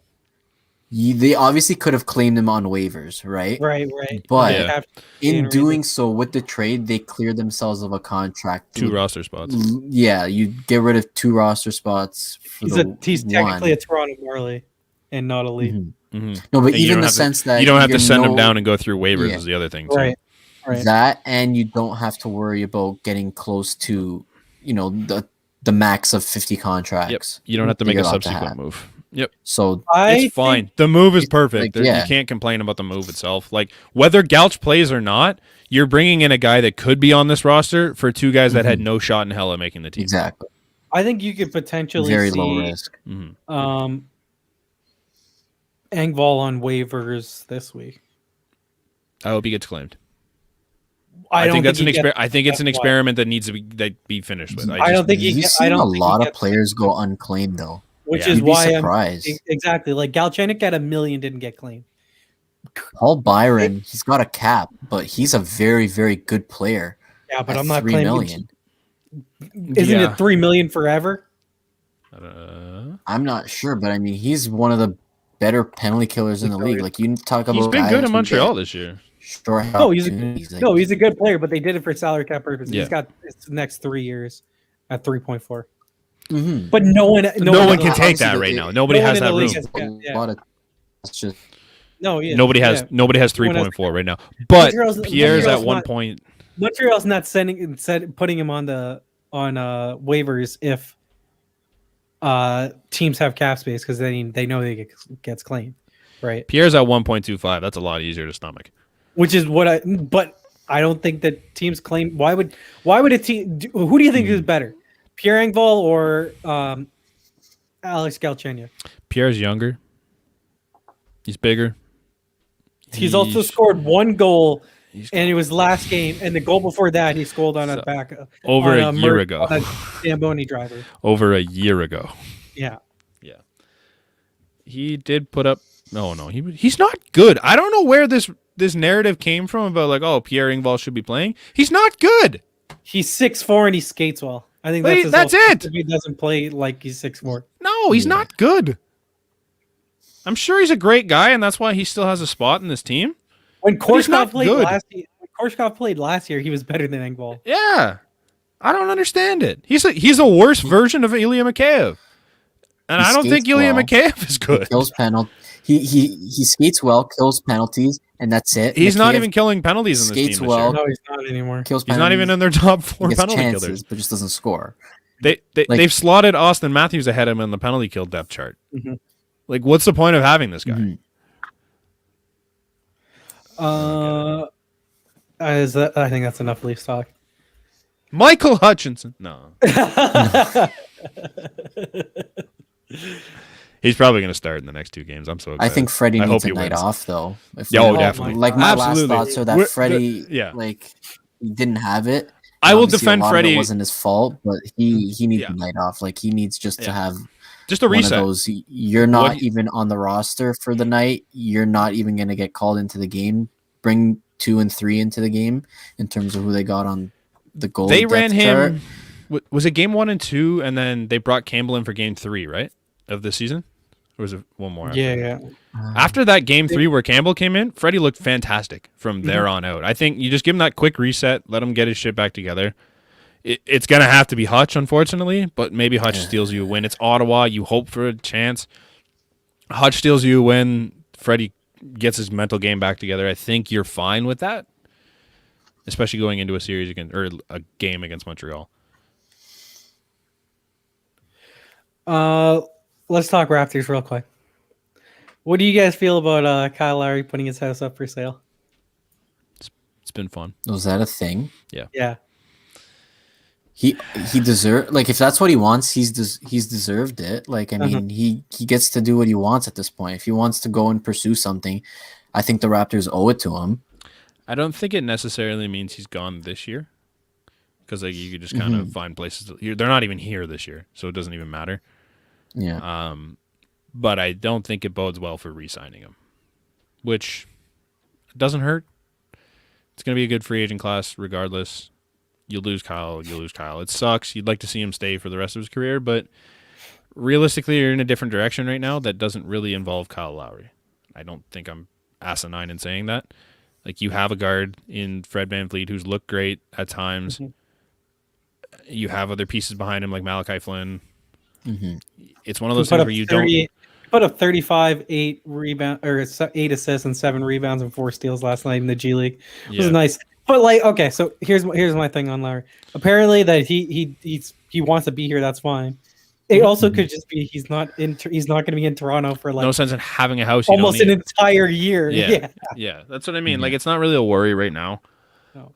they obviously could have claimed him on waivers, right? Right. But They Yeah. have- in and doing so with the trade, they cleared themselves of a contract. 2 roster spots. Yeah, you get rid of 2 roster spots. For he's the technically one. a Toronto Marley and not a Leaf. Mhm. Mhm. No, but And you even don't the have to- sense that You don't have to you're send him down and go through waivers. Yeah. Is the other thing. too. Right. that, and you don't have to worry about getting close to, the max of 50 Yep. contracts. You don't have to that make you're a allowed to subsequent have. move. Yep. So It's fine. The move is it's perfect. like, There- yeah. You can't complain about the move itself. Like whether Gauch plays or not, you're bringing in a guy that could be on this roster for 2 guys that had no shot in hell at making the team. exactly, I think you could potentially very see low risk. Mhm. Engvall on waivers this week. I hope he gets claimed. I think that's he an gets- I think it's an that's why. experiment that needs to be finished with. I don't think he You've get- seen I don't a think he lot of gets- players go unclaimed though. which Yeah. is You'd be why I'm surprised. exactly like Galchenyuk at $1 million didn't get claimed. Paul Byron, he's got a cap, but he's a very, very good player. Yeah, but at I'm not 3 claiming. million. Isn't Yeah. it $3 million forever? I'm not sure, but I mean, he's one of the better penalty killers in the league. Like you talk about, He's been guys good in who Montreal get this year. short No, he's opportunities, like, no, he's a good player, but they did it for salary cap purposes. Yeah. He's got his next 3 years at 3.4. mhm. But no one No one in can the- take that obviously right they- now. Nobody no one has in that the room. league has- a yeah. lot of it's just No, yeah, Nobody has yeah. nobody has No one has- 3.4 right now. But Montreal's Pierre's at not- 1 point. Montreal's not putting him on waivers if teams have cap space because they know they gets claimed, right? Pierre's at 1.25. That's a lot easier to stomach. Which is but I don't think that teams claim. Why would a team? Who do you think is better, Pierre Engvall or Alex Galchenyuk. Pierre's younger. He's bigger. He's also scored one goal, he's and it was last game. And the goal before that, he scored on So, a back over on a year Mur- ago. on a Zamboni driver. Over a year ago. Yeah. He did put up. No, he's not good. I don't know where this narrative came from about like, oh, Pierre Engvall should be playing. He's not good. He's 6'4" and he skates well. I think Wait, that's that's it. it. He doesn't play like he's 6'4". No, he's not good. I'm sure he's a great guy, and that's why he still has a spot in this team. When he's not Korshkov played last year, he was better than Engvall. Yeah, I don't understand it. He's a worse version of Ilya Mikheyev, and I don't think Ilya Mikheyev is good. Kills penalty. He skates well, kills penalties, and that's it. He's not Mikheyev even killing penalties in this skates team this well. year. No, he's not anymore. Kills He's penalties. not even in their top 4 gets penalty chances, killers. but just doesn't score. They've slotted Austin Matthews ahead of him in the penalty kill depth chart. Mm-hmm. Like, what's the point of having this guy? I think that's enough Leafs talk. Michael Hutchinson. No. He's probably going to start in the next 2 games. I'm so excited. I think Freddie I needs hope a he night wins. off, though. If Yeah, we- definitely. Like, my Absolutely. last thoughts are that Freddie, yeah. like, he didn't have it. I will Obviously, defend a lot of Freddie. It wasn't his fault, but he needs Yeah. a night off. Like, he needs just to have Just a one reset. of those. You're not What he- even on the roster for the night. You're not even going to get called into the game. Bring 2 and 3 into the game in terms of who they got on the goal. They ran depth chart. him. Was it game 1 and 2, and then they brought Campbell in for game 3, right, of the season? Or was it one more? after that? Yeah. After that game 3 where Campbell came in, Freddie looked fantastic from there on out. I think you just give him that quick reset, let him get his shit back together. It's going to have to be Hutch, unfortunately, but maybe Hutch steals you a win. It's Ottawa. You hope for a chance. Hutch steals you a win. Freddie gets his mental game back together. I think you're fine with that, especially going into a series against or a game against Montreal. Let's talk Raptors real quick. What do you guys feel about Kyle Lowry putting his house up for sale? It's been fun. Was that a thing? Yeah. He deserved, like, if that's what he wants, he's deserved it. Like, I mean, he gets to do what he wants at this point. If he wants to go and pursue something, I think the Raptors owe it to him. I don't think it necessarily means he's gone this year, because like you could just kind of find places. They're not even here this year, so it doesn't even matter. Yeah. But I don't think it bodes well for re-signing him, which doesn't hurt. It's going to be a good free agent class regardless. You lose Kyle. It sucks. You'd like to see him stay for the rest of his career, but realistically, you're in a different direction right now that doesn't really involve Kyle Lowry. I don't think I'm asinine in saying that. Like, you have a guard in Fred VanVleet who's looked great at times. You have other pieces behind him like Malachi Flynn. It's one of those things where you don't. Put up 35, 8 rebound or 8 assists and 7 rebounds and 4 steals last night in the G League. It was nice. But like, okay, so here's my thing on Lowry. Apparently that he wants to be here. That's fine. It also could just be he's not going to be in Toronto for like No sense in having a house. You almost don't an need. entire year. Yeah, that's what I mean. Like, it's not really a worry right now. No.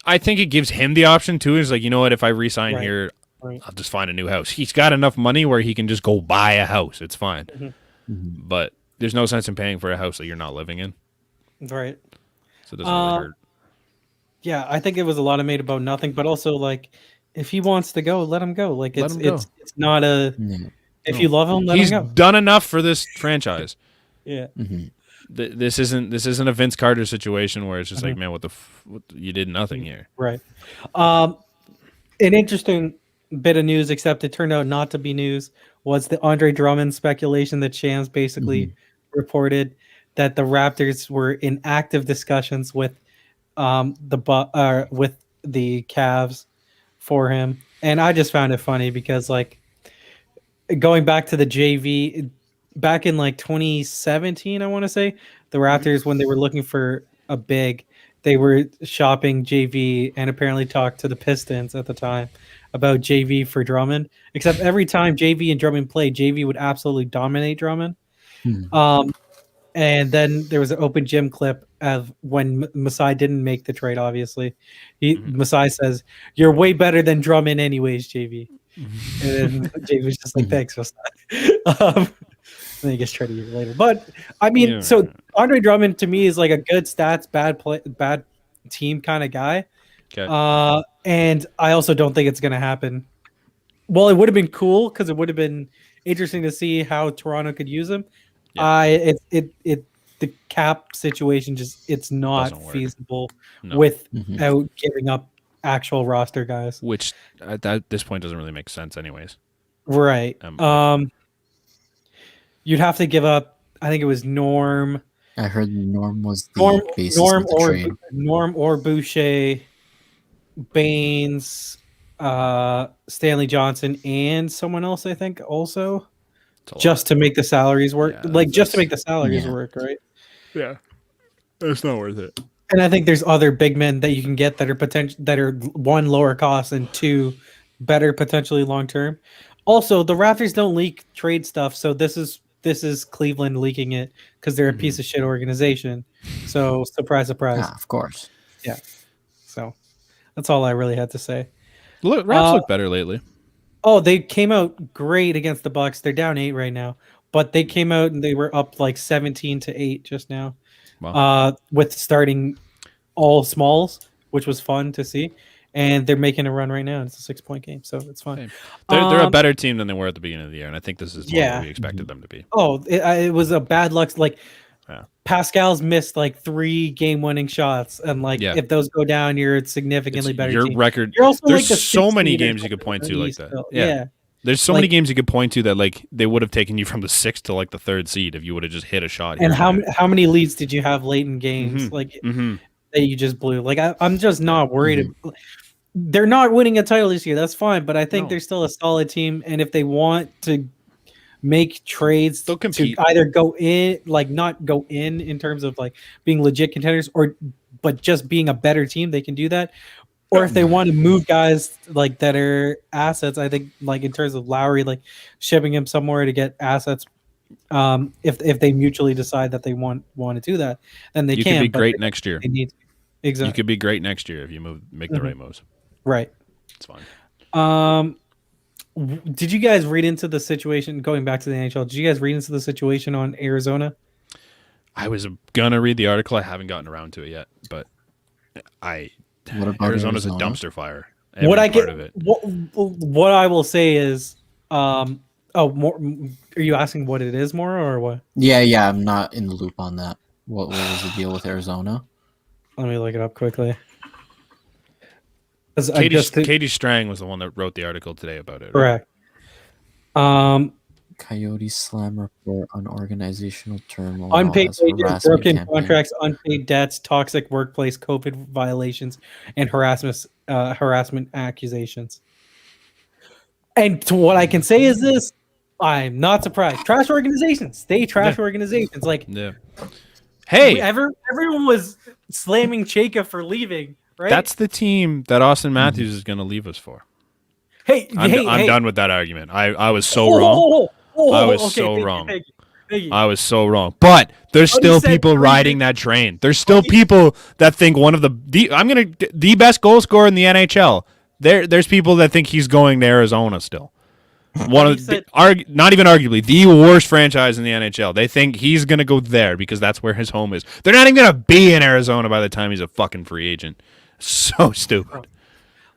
I think it gives him the option too. Is like, you know what? If I resign here, Right. I'll just find a new house. He's got enough money where he can just go buy a house. It's fine. But there's no sense in paying for a house that you're not living in. Right. So it doesn't really hurt. Yeah, I think it was a lot of made about nothing, but also like if he wants to go, let him go. Like Let him go. it's not a if you love him, let He's him go. done enough for this franchise. Yeah. This isn't a Vince Carter situation where it's just like, man, what you did nothing here. Right. An interesting bit of news, except it turned out not to be news, was the Andre Drummond speculation that Shams basically reported that the Raptors were in active discussions with with the Cavs for him. And I just found it funny because like going back to the JV back in like 2017, I want to say, the Raptors, when they were looking for a big, they were shopping JV and apparently talked to the Pistons at the time about JV for Drummond. Except every time JV and Drummond played, JV would absolutely dominate Drummond. And then there was an open gym clip of when Masai didn't make the trade, obviously. Masai says, "You're way better than Drummond anyways, JV." And then Jay was just like, thanks, just and then he gets traded a year later. But I mean, Yeah. so Andre Drummond to me is like a good stats, bad team kind of guy. Okay. And I also don't think it's gonna happen. Well, it would have been cool because it would have been interesting to see how Toronto could use him. Yeah. The cap situation it's not Doesn't work. feasible No. without giving up actual roster guys. Which at this point doesn't really make sense, anyways. Right. You'd have to give up. I think it was Norm. I heard Norm was the basis of the trade. Norm or Boucher, Baines, Stanley Johnson, and someone else. I think also just to make the salaries work. Yeah, just to make the salaries work, right? Yeah, it's not worth it. And I think there's other big men that you can get that are one, lower cost, and two, better potentially long term. Also, the Raptors don't leak trade stuff, so this is Cleveland leaking it because they're a piece of shit organization. So surprise, surprise. Yeah, of course. Yeah. So that's all I really had to say. Look, Raps look better lately. Oh, they came out great against the Bucks. They're down 8 right now, but they came out and they were up like 17-8 just now. Wow. With starting all smalls, which was fun to see, and they're making a run right now. It's a 6-point game, so it's fine. They're a better team than they were at the beginning of the year, and I think this is more what we expected them to be. Oh, it was a bad luck. Like Pascal's missed like 3 game-winning shots, and if those go down, you're a significantly better. Your team. record. You're also there's like so many games you could point to like that. Still. Yeah. There's so many games you could point to that they would have taken you from the 6th to the 3rd seed if you would have just hit a shot. And how many leads did you have late in games that you just blew? I'm just not worried. They're not winning a title this year. That's fine, but I think they're still a solid team. And if they want to make trades they'll compete. to either go in, not go in terms of being legit contenders, but just being a better team, they can do that. Or if they want to move guys that are assets, I think in terms of Lowry, shipping him somewhere to get assets. If they mutually decide that they want to do that, then they can. You could be great next year. They need to. Exactly. You could be great next year if you make the right moves. Right. It's fine. Did you guys read into the situation going back to the NHL? Did you guys read into the situation on Arizona? I was gonna read the article. I haven't gotten around to it yet, but Arizona's a dumpster fire. What I will say is, more. Are you asking what it is more or what? Yeah. I'm not in the loop on that. What was the deal with Arizona? Let me look it up quickly. Katie Strang was the one that wrote the article today about it. Correct. Coyote Slam report on organizational turmoil. Unpaid wages, broken contracts, unpaid debts, toxic workplace, COVID violations, and harassment accusations. And to what I can say is this: I'm not surprised. Trash organizations, stay trash organizations. Hey, everyone was slamming Chayka for leaving. Right? That's the team that Austin Matthews is going to leave us for. I'm done with that argument. I was so wrong. I was so wrong. I was so wrong. But there's still people riding that train. There's still people that think one of the best goal scorer in the NHL. There's people that think he's going to Arizona still. Not even arguably the worst franchise in the NHL. They think he's going to go there because that's where his home is. They're not even going to be in Arizona by the time he's a fucking free agent. So stupid.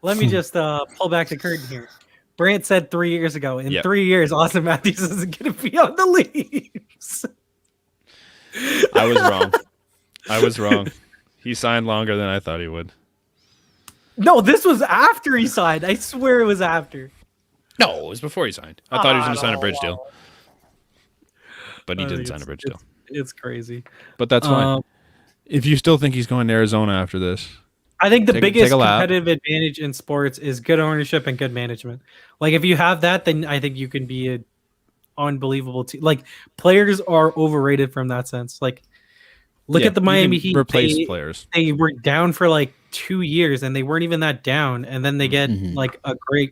Let me just pull back the curtain here. Brant said 3 years ago, in 3 years, Austin Matthews isn't going to be on the Leafs. I was wrong. He signed longer than I thought he would. No, this was after he signed. I swear it was after. No, it was before he signed. I thought he was going to sign a bridge deal. But he didn't sign a bridge deal. It's crazy. But that's fine. If you still think he's going to Arizona after this, I think the biggest competitive advantage in sports is good ownership and good management. If you have that, then I think you can be an unbelievable team. Players are overrated from that sense. Look at the Miami Heat. Replace players. They were down for 2 years, and they weren't even that down. And then they get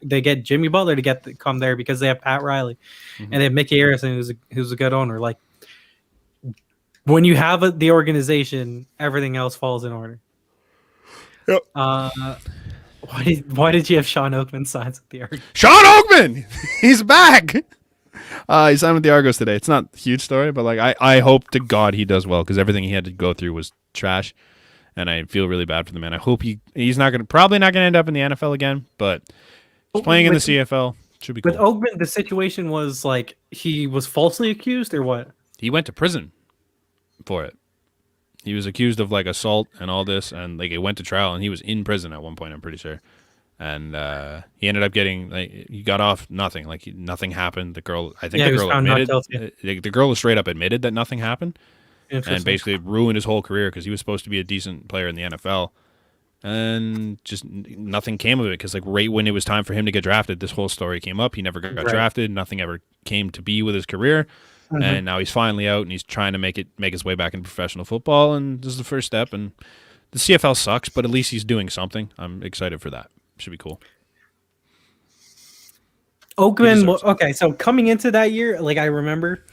they get Jimmy Butler to come there because they have Pat Riley, and they have Mickey Harrison, who's a good owner. When you have the organization, everything else falls in order. Yep. Why did you have Sean Oakman signs with the Argos? Sean Oakman, he's back. He signed with the Argos today. It's not a huge story, but like I hope to God he does well because everything he had to go through was trash, and I feel really bad for the man. I hope he's probably not gonna end up in the NFL again, but he's playing in the CFL. Should be cool. With Oakman, the situation was like he was falsely accused or what? He went to prison for it. He was accused of like assault and all this, and like it went to trial, and he was in prison at one point. I'm pretty sure, and he ended up getting like he got off nothing. Like nothing happened. The girl, I think Yeah, he the was girl found not admitted. The girl straight up admitted that nothing happened, and Interesting. basically ruined his whole career because he was supposed to be a decent player in the NFL, and just nothing came of it because like right when it was time for him to get drafted, this whole story came up. He never got Right. drafted. Nothing ever came to be with his career. And now he's finally out, and he's trying to make his way back into professional football, and this is the first step. And the CFL sucks, but at least he's doing something. I'm excited for that. Should be cool. Oakman, deserves it. okay, so coming into that year, like I remember,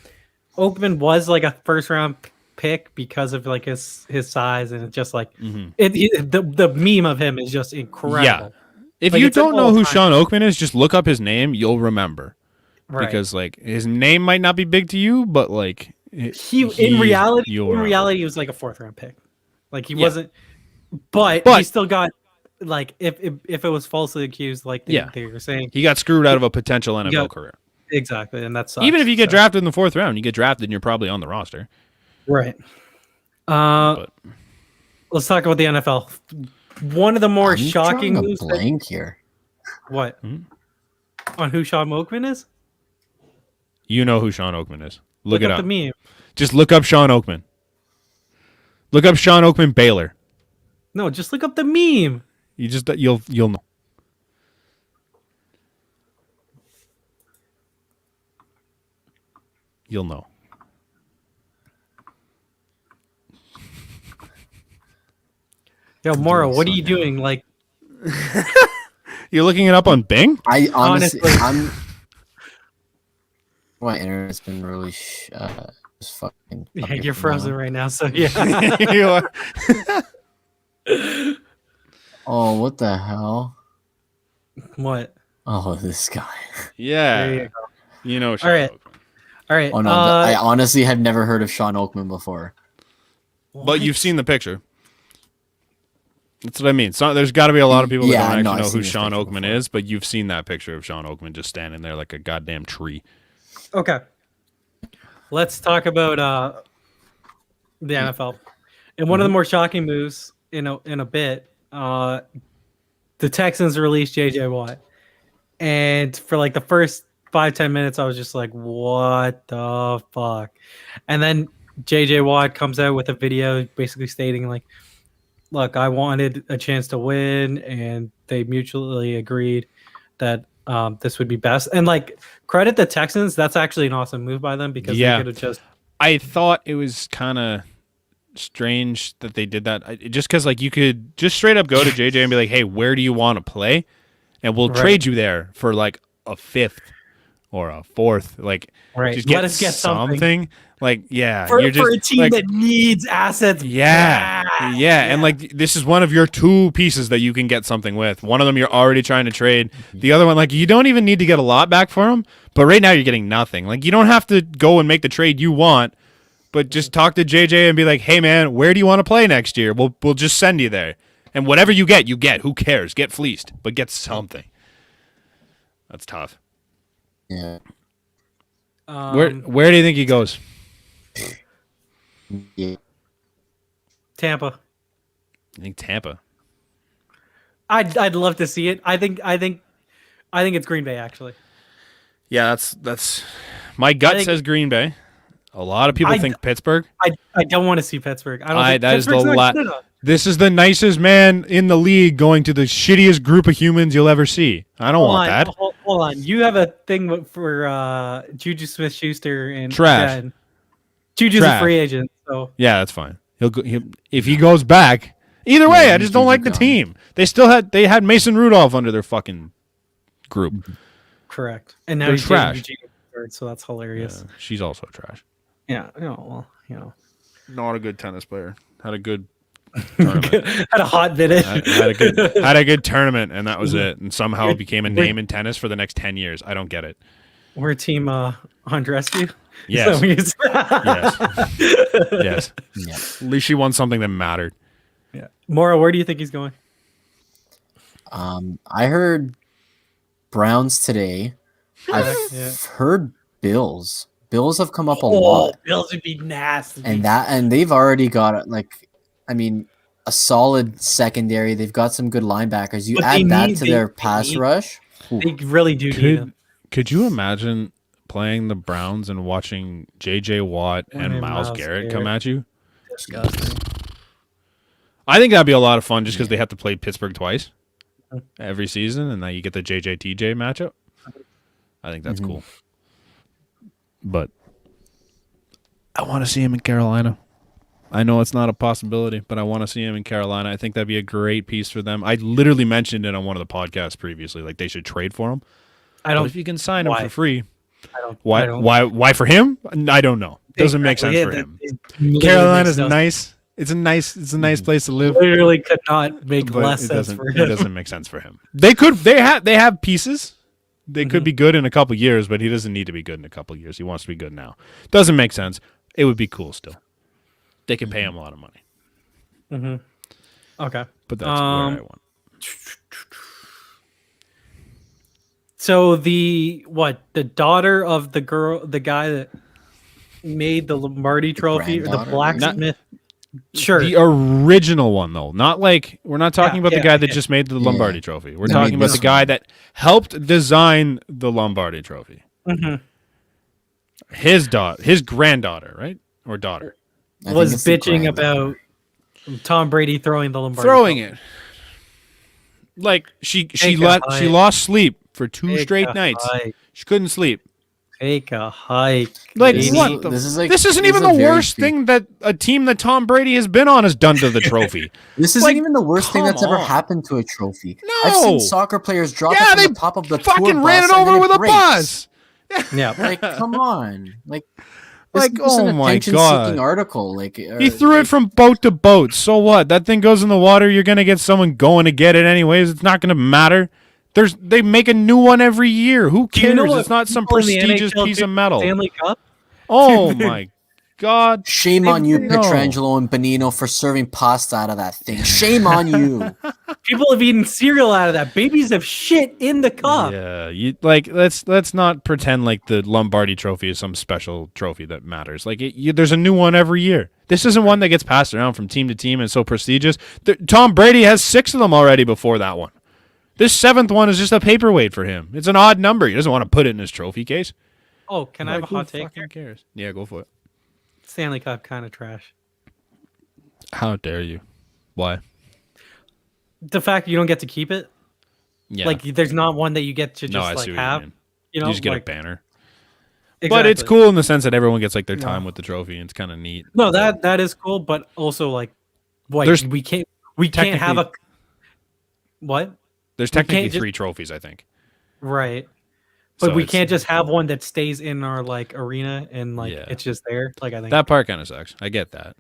Oakman was like a first round pick because of like his size, and it's just like the meme of him is just incredible. Yeah. If Like, you it's an don't know who all-time- Sean Oakman is, just look up his name. You'll remember Right. because like his name might not be big to you, but like in reality, you'll remember. he was like a fourth round pick. Like he Yeah. wasn't, but But- he still got like if it was falsely accused, like they were saying, he got screwed out of a potential NFL Yeah. career. exactly, and that's Even if you get drafted in the fourth round, you get drafted and you're probably on the roster. right. But Let's talk about the NFL. One of the more I'm shocking drawing a moves. blank here. What on who Sean Oakman is? you know who Sean Oakman is. Look it up up. the meme. Just look up Sean Oakman. Look up Sean Oakman Baylor. No, just look up the meme. You'll know. You'll know. Yo, Mora, what are so you doing? Like, You're looking it up on Bing? I honestly, Honestly. my internet's been really just fucking. yeah, up here you're from now frozen on. right now, so yeah. You are. Oh, what the hell? What? Oh, this guy. There Yeah. you go. You know Sean All right. Oakman. All right. Oh no, I honestly have never heard of Sean Oakman before. But you've seen the picture. That's what I mean. So there's got to be a lot of people that Yeah, don't no, actually I've know seen who this Sean picture Oakman before. is, but you've seen that picture of Sean Oakman just standing there like a goddamn tree. Okay. Let's talk about the NFL. And one of the more shocking moves in a bit, the Texans released JJ Watt. And for like the first 5-10 minutes, I was just like, what the fuck? And then JJ Watt comes out with a video basically stating like, look, I wanted a chance to win, and they mutually agreed that this would be best. And like, credit the Texans. That's actually an awesome move by them because Yeah. they could have just I thought it was kind of strange that they did that. Just because, like, you could just straight up go to JJ and be like, "Hey, where do you want to play?" And we'll Right. trade you there for like a fifth or a fourth. Like, right. just Let us get something Like, yeah, for, you're just for a team like, that needs assets. yeah, bad. yeah, and like this is one of your two pieces that you can get something with. One of them you're already trying to trade. The other one, like, you don't even need to get a lot back for them. But right now you're getting nothing. Like, you don't have to go and make the trade you want, but just talk to JJ and be like, "Hey man, where do you want to play next year? We'll just send you there, and whatever you get, you get. Who cares? Get fleeced, but get something." That's tough. Yeah. Where do you think he goes? Yeah. Tampa. I think Tampa. I'd love to see it. I think it's Green Bay actually. Yeah, that's my gut think- says Green Bay. A lot of people I- think Pittsburgh. I don't want to see Pittsburgh. I don't think That is the Pittsburgh's not lot. good enough. This is the nicest man in the league going to the shittiest group of humans you'll ever see. I don't want that. Hold on. You have a thing for Juju Smith-Schuster and Trash. and Juju's Trash. a free agent, so Yeah, that's fine. If he goes back. Either way, Yeah, I just don't like the gone. team. They had Mason Rudolph under their fucking group. correct. And now They're he's dating trash. Eugene third, so that's hilarious. She's also trash. Yeah. Well, Not a good tennis player. Had a good tournament. Had a hot minute. had a good tournament, and that was it. And somehow became a name in tennis for the next 10 years. I don't get it. We're team Andreescu. Yes. Is that what you Yes. Yeah. At least she won something that mattered. Yeah. Maura, where do you think he's going? I heard Browns today. I've Yeah. heard Bills. Bills have come up a lot, Bills would be nasty. and they've already got a solid secondary. They've got some good linebackers. You But they add that need- to they- their they pass need- rush. They really do need him. Could you imagine playing the Browns and watching J.J. Watt and Myles Garrett come at you? Disgusting. I think that'd be a lot of fun just because they have to play Pittsburgh twice every season, and now you get the JJ-TJ matchup. I think that's cool. But I want to see him in Carolina. I know it's not a possibility, but I want to see him in Carolina. I think that'd be a great piece for them. I literally mentioned it on one of the podcasts previously, like they should trade for him. I But don't. if you can sign him why? for free, I don't. why? I don't, Why for him? I don't know. Doesn't make sense for him. Carolina's nice. It's a nice place to live. Literally could not make But less it sense doesn't, for it him. doesn't make sense for him. They have pieces. They could be good in a couple years, but he doesn't need to be good in a couple years. He wants to be good now. Doesn't make sense. It would be cool still. They can pay him a lot of money, Okay. but that's where I want. So the daughter of the guy that made the Lombardi Trophy, or the granddaughter? blacksmith. Sure. The original one though, not like we're not talking about the guy that just made the Lombardi Trophy. We're talking about this the guy one. that helped design the Lombardi Trophy. His granddaughter, right, or daughter, I think was it's the bitching granddaughter. about Tom Brady throwing the Lombardi. throwing Trophy. it. Like she Take a she hike. lost sleep for 2 Take straight a nights. hike. She couldn't sleep. Take a hike. Like baby. what? This isn't even the worst thing that a team that Tom Brady has been on has done to the trophy. This isn't Like, even the worst thing that's come ever on. happened to a trophy. No. I've seen soccer players drop Yeah, it from they the top of the fucking tour ran bus it and then over with a breaks. bus. Yeah. Like, come on. Like, Like, this is oh an my attention-seeking God. article. Like, He threw it from boat to boat. So what? That thing goes in the water. You're gonna get someone going to get it anyways. It's not gonna matter. They make a new one every year. Who Do you cares? know what It's not some people in the prestigious NHL piece do of with metal. Stanley Cup. Oh my God. Shame on you, No. Petrangelo and Benino, for serving pasta out of that thing. Shame on you. People have eaten cereal out of that. Babies have shit in the cup. Yeah, let's not pretend like the Lombardi Trophy is some special trophy that matters. Like there's a new one every year. This isn't one that gets passed around from team to team and so prestigious. Tom Brady has 6 of them already before that one. This 7th one is just a paperweight for him. It's an odd number. He doesn't want to put it in his trophy case. Oh, can I have a Who hot take fucking here? cares? Yeah, go for it. Stanley Cup kind of trash. How dare you? Why? The fact you don't get to keep it, Yeah. like there's not one that you get to just no, I like see what have. you mean. You know, You just get like, a banner. But it's exactly. cool in the sense that everyone gets like their time with the trophy, and it's kind of neat. No, that is cool, but also like, There's- we can't have a what? There's can't technically just- 3 trophies, I think. Right. But So we it's- can't just have one that stays in our like arena and like Yeah. it's just there. Like I think That part kind of sucks. I get that.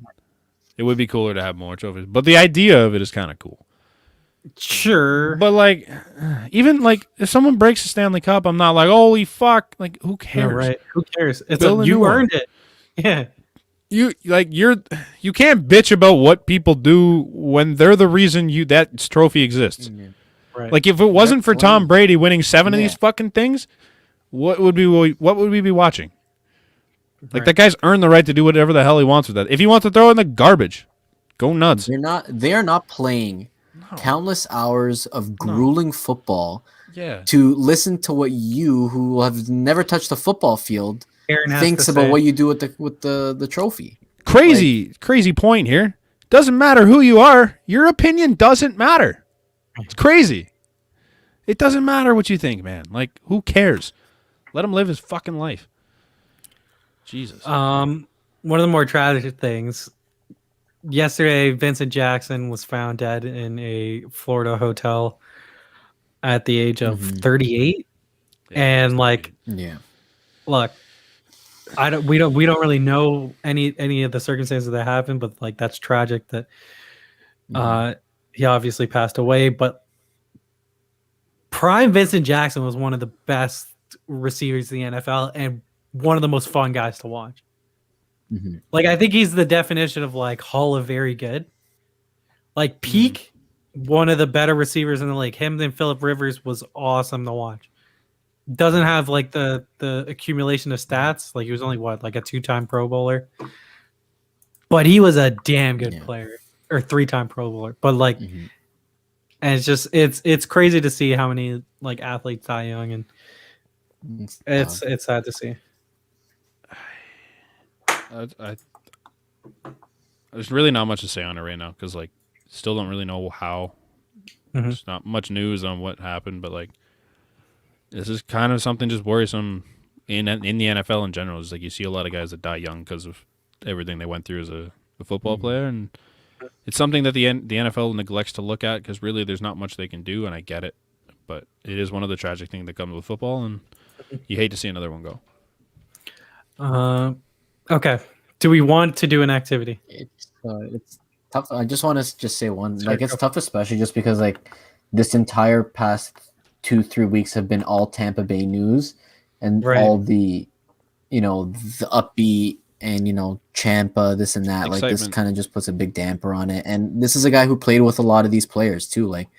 It would be cooler to have more trophies, but the idea of it is kind of cool. sure. But like, even like if someone breaks the Stanley Cup, I'm not like, holy fuck. Like, who Yeah, cares? right. Who cares? It's Build a new you one. earned it. Yeah. You can't bitch about what people do when they're the reason that trophy exists. Right. Like if it wasn't for That's Tom one. Brady winning 7 of Yeah. these fucking things, what would we be watching? Like Right. that guy's earned the right to do whatever the hell he wants with that. If he wants to throw it in the garbage, go nuts. They are not playing countless hours of grueling football Yeah. to listen to what you, who have never touched a football field, Aaron has thinks to about say- what you do with the trophy. Crazy point here. Doesn't matter who you are. Your opinion doesn't matter. It's crazy. It doesn't matter what you think, man. Like, who cares? Let him live his fucking life. Jesus. One of the more tragic things. Yesterday, Vincent Jackson was found dead in a Florida hotel at the age of 38. And like, Yeah. look, we don't really know any of the circumstances that happened, but like that's tragic that He obviously passed away, but prime Vincent Jackson was one of the best receivers in the NFL and one of the most fun guys to watch. Mhm. Like, I think he's the definition of like Hall of very good. Like peak, one of the better receivers in the league. Him and Phillip Rivers was awesome to watch. Doesn't have like the accumulation of stats. Like he was only like a 2-time Pro Bowler, but he was a damn good player, or 3-time Pro Bowler. But like, and it's just it's crazy to see how many like athletes die young, and it's sad to see. There's really not much to say on it right now because like still don't really know how. There's not much news on what happened, but like this is kind of something just worrisome in the NFL in general. It's like you see a lot of guys that die young because of everything they went through as a football player, and it's something that the NFL neglects to look at because really there's not much they can do, and I get it, but it is one of the tragic things that comes with football, and you hate to see another one go. Okay. Do we want to do an activity? It's tough. I just want to just say one. Like it's tough, especially just because like this entire past 2-3 weeks have been all Tampa Bay news, and all the, the upbeat and Champa, this and that. Excitement. Like this kind of just puts a big damper on it. And this is a guy who played with a lot of these players too. Like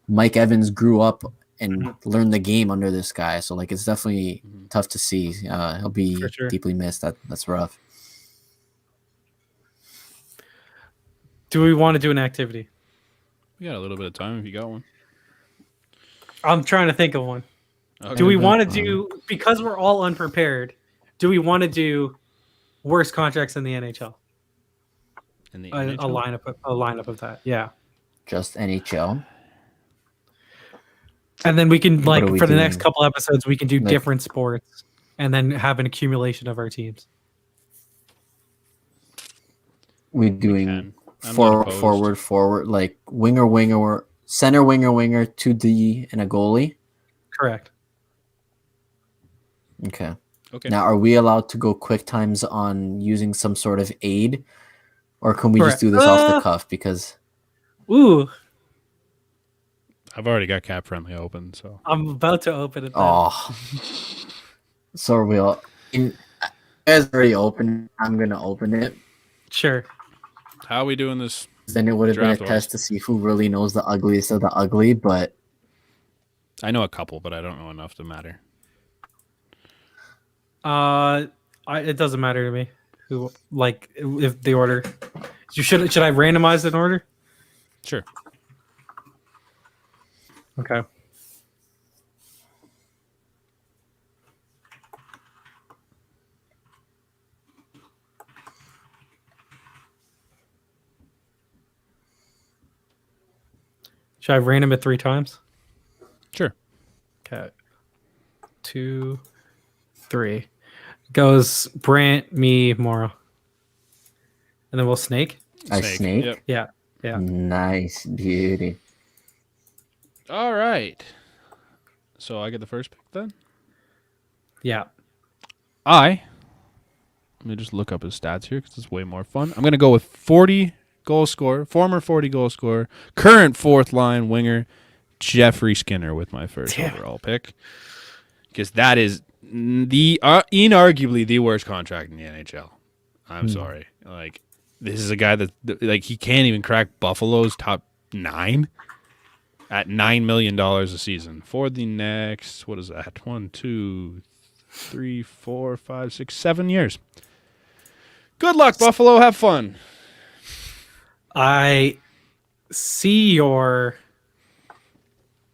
Mike Evans grew up and learned the game under this guy, so like it's definitely tough to see. He'll be deeply missed. That's rough. Do we want to do an activity? We got a little bit of time if you got one. I'm trying to think of one. Okay. Do we want to do, because we're all unprepared, do we want to do worst contracts in the NHL? In the NHL? A lineup of that, yeah. Just NHL. And then we can for the next couple episodes, we can do different sports and then have an accumulation of our teams. We're doing forward, like winger, center, winger, 2D, and a goalie. Correct. Okay. Now, are we allowed to go quick times on using some sort of aid, or can we just do this off the cuff? Because I've already got Cap Friendly open, so I'm about to open it. So we'll. You guys already opened. I'm gonna open it. Sure. How are we doing this? Then it would have been a test to see who really knows the ugliest of the ugly, but I know a couple, but I don't know enough to matter. It doesn't matter to me who, like, if the order. Should I randomize an order? Sure. Okay. Should I random it 3 times? Sure. Okay. 2, 3. Goes Brant, me, Mora. And then we'll snake. I snake? Yep. Yeah. Yeah. Nice. Beauty. All right. So I get the first pick then? Yeah. Let me just look up his stats here because it's way more fun. I'm going to go with 40 goal scorer, former 40 goal scorer, current 4th line winger, Jeffrey Skinner with my first overall pick. Because that is the inarguably the worst contract in the NHL. I'm sorry. Like, this is a guy that, like, he can't even crack Buffalo's top 9 at $9 million a season for the next, what is that? 1, 2, 3, 4, 5, 6, 7 years. Good luck, Buffalo. Have fun. I see your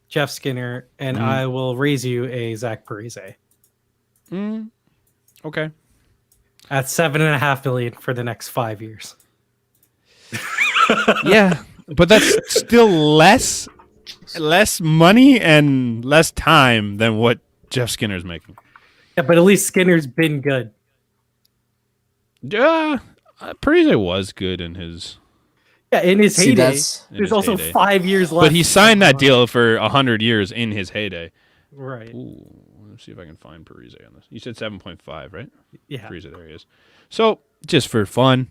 Jeff Skinner, and I will raise you a Zach Parise. Okay. At $7.5 million for the next 5 years. Yeah, but that's still less money and less time than what Jeff Skinner's making. Yeah, but at least Skinner's been good. Yeah, Parise was good in his. Yeah, in his heyday. There's also heyday. 5 years left. But he signed that deal for 100 years in his heyday. Right. Ooh, let's see if I can find Parise on this. You said 7.5, right? Yeah. Parise, there he is. So, just for fun,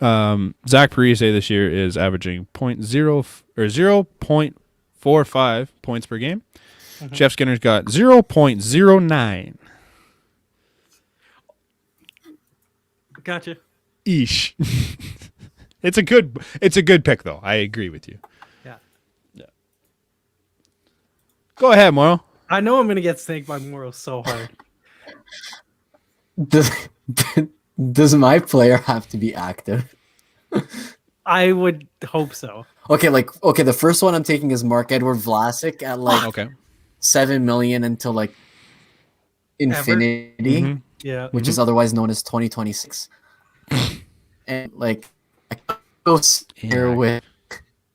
Zach Parise this year is averaging 0.45 points per game. Jeff Skinner's got 0.09. Gotcha. Eesh. It's a good pick though. I agree with you. Yeah. Go ahead, Morrow. I know I'm gonna get snaked by Moro so hard. Does my player have to be active? I would hope so. Okay, the first one I'm taking is Mark-Edward Vlasic at like Okay. 7 million until like infinity, Mhm. Yeah. which is otherwise known as 2026. And like I could go here Yeah. with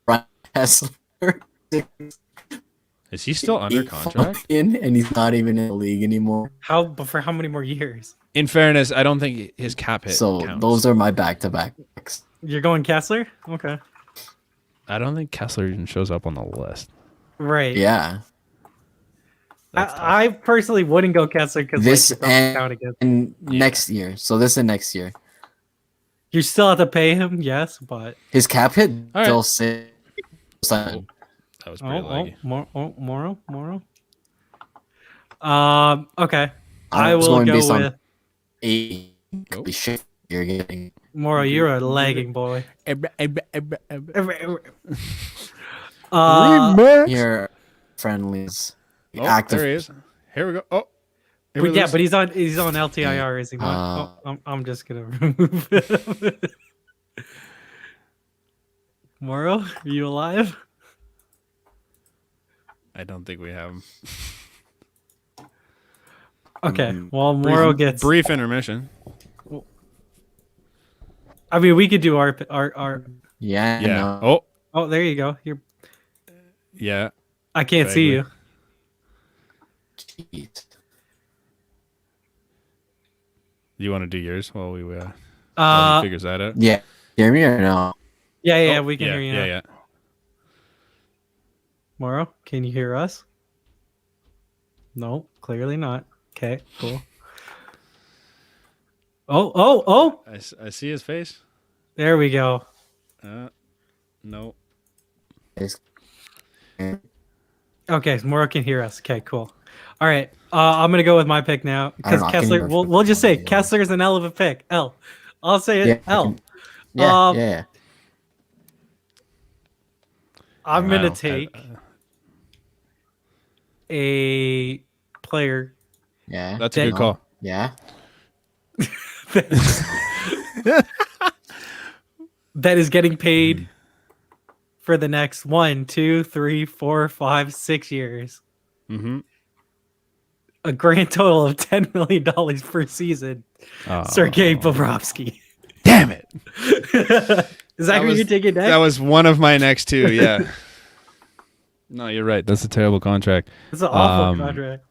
Ryan Hessler. Is he still under contract? And he's not even in the league anymore. But for how many more years? In fairness, I don't think his cap hit So counts. those are my back-to-back picks. You're going Kessler? Okay. I don't think Kessler even shows up on the list. Right. Yeah. That's tough. I personally wouldn't go Kessler because This like, you don't count against. and next year. So this and next year. You still have to pay him, yes, but His cap hit All right. still six. That was pretty laggy. Moro. Okay. I I was will going go based on with 8. Nope. Shit, you're getting. Moro. You're a lagging boy. Your friendlies. Oh, active. there he is. Here we go. Oh, here But we yeah, go. but he's on LTIR, is he not? I'm just gonna remove him. Moro, are you alive? I don't think we have him. Okay. Well, Moro gets. Brief intermission. I mean, we could do our. Yeah. Yeah. No. Oh, Oh, there you go. You're. yeah. I can't see you. Jeez. You want to do yours while while he figures that out? Yeah. Hear me or no? Yeah, Oh, we can yeah, hear you. Yeah, now. yeah. Moro, can you hear us? No, clearly not. Okay, cool. Oh! I see his face. There we go. No. Okay, so Moro can hear us. Okay, cool. All right, I'm gonna go with my pick now because know, I can Kessler. hear We'll just say yeah. Kessler's an L of a pick. L. I'll say it. Yeah, I L. can- Yeah. Um, yeah. I'm I gonna don't- take a player Yeah. That's a good Then- call. Yeah. that is getting paid for the next 1, 2, 3, 4, 5, 6 years. Mm-hmm. A grand total of $10 million per season. Sergei Bobrovsky. Damn it. Is that who was- you taking next? That was one of my next two. Yeah. No, you're right. That's a terrible contract. It's an awful um, contract.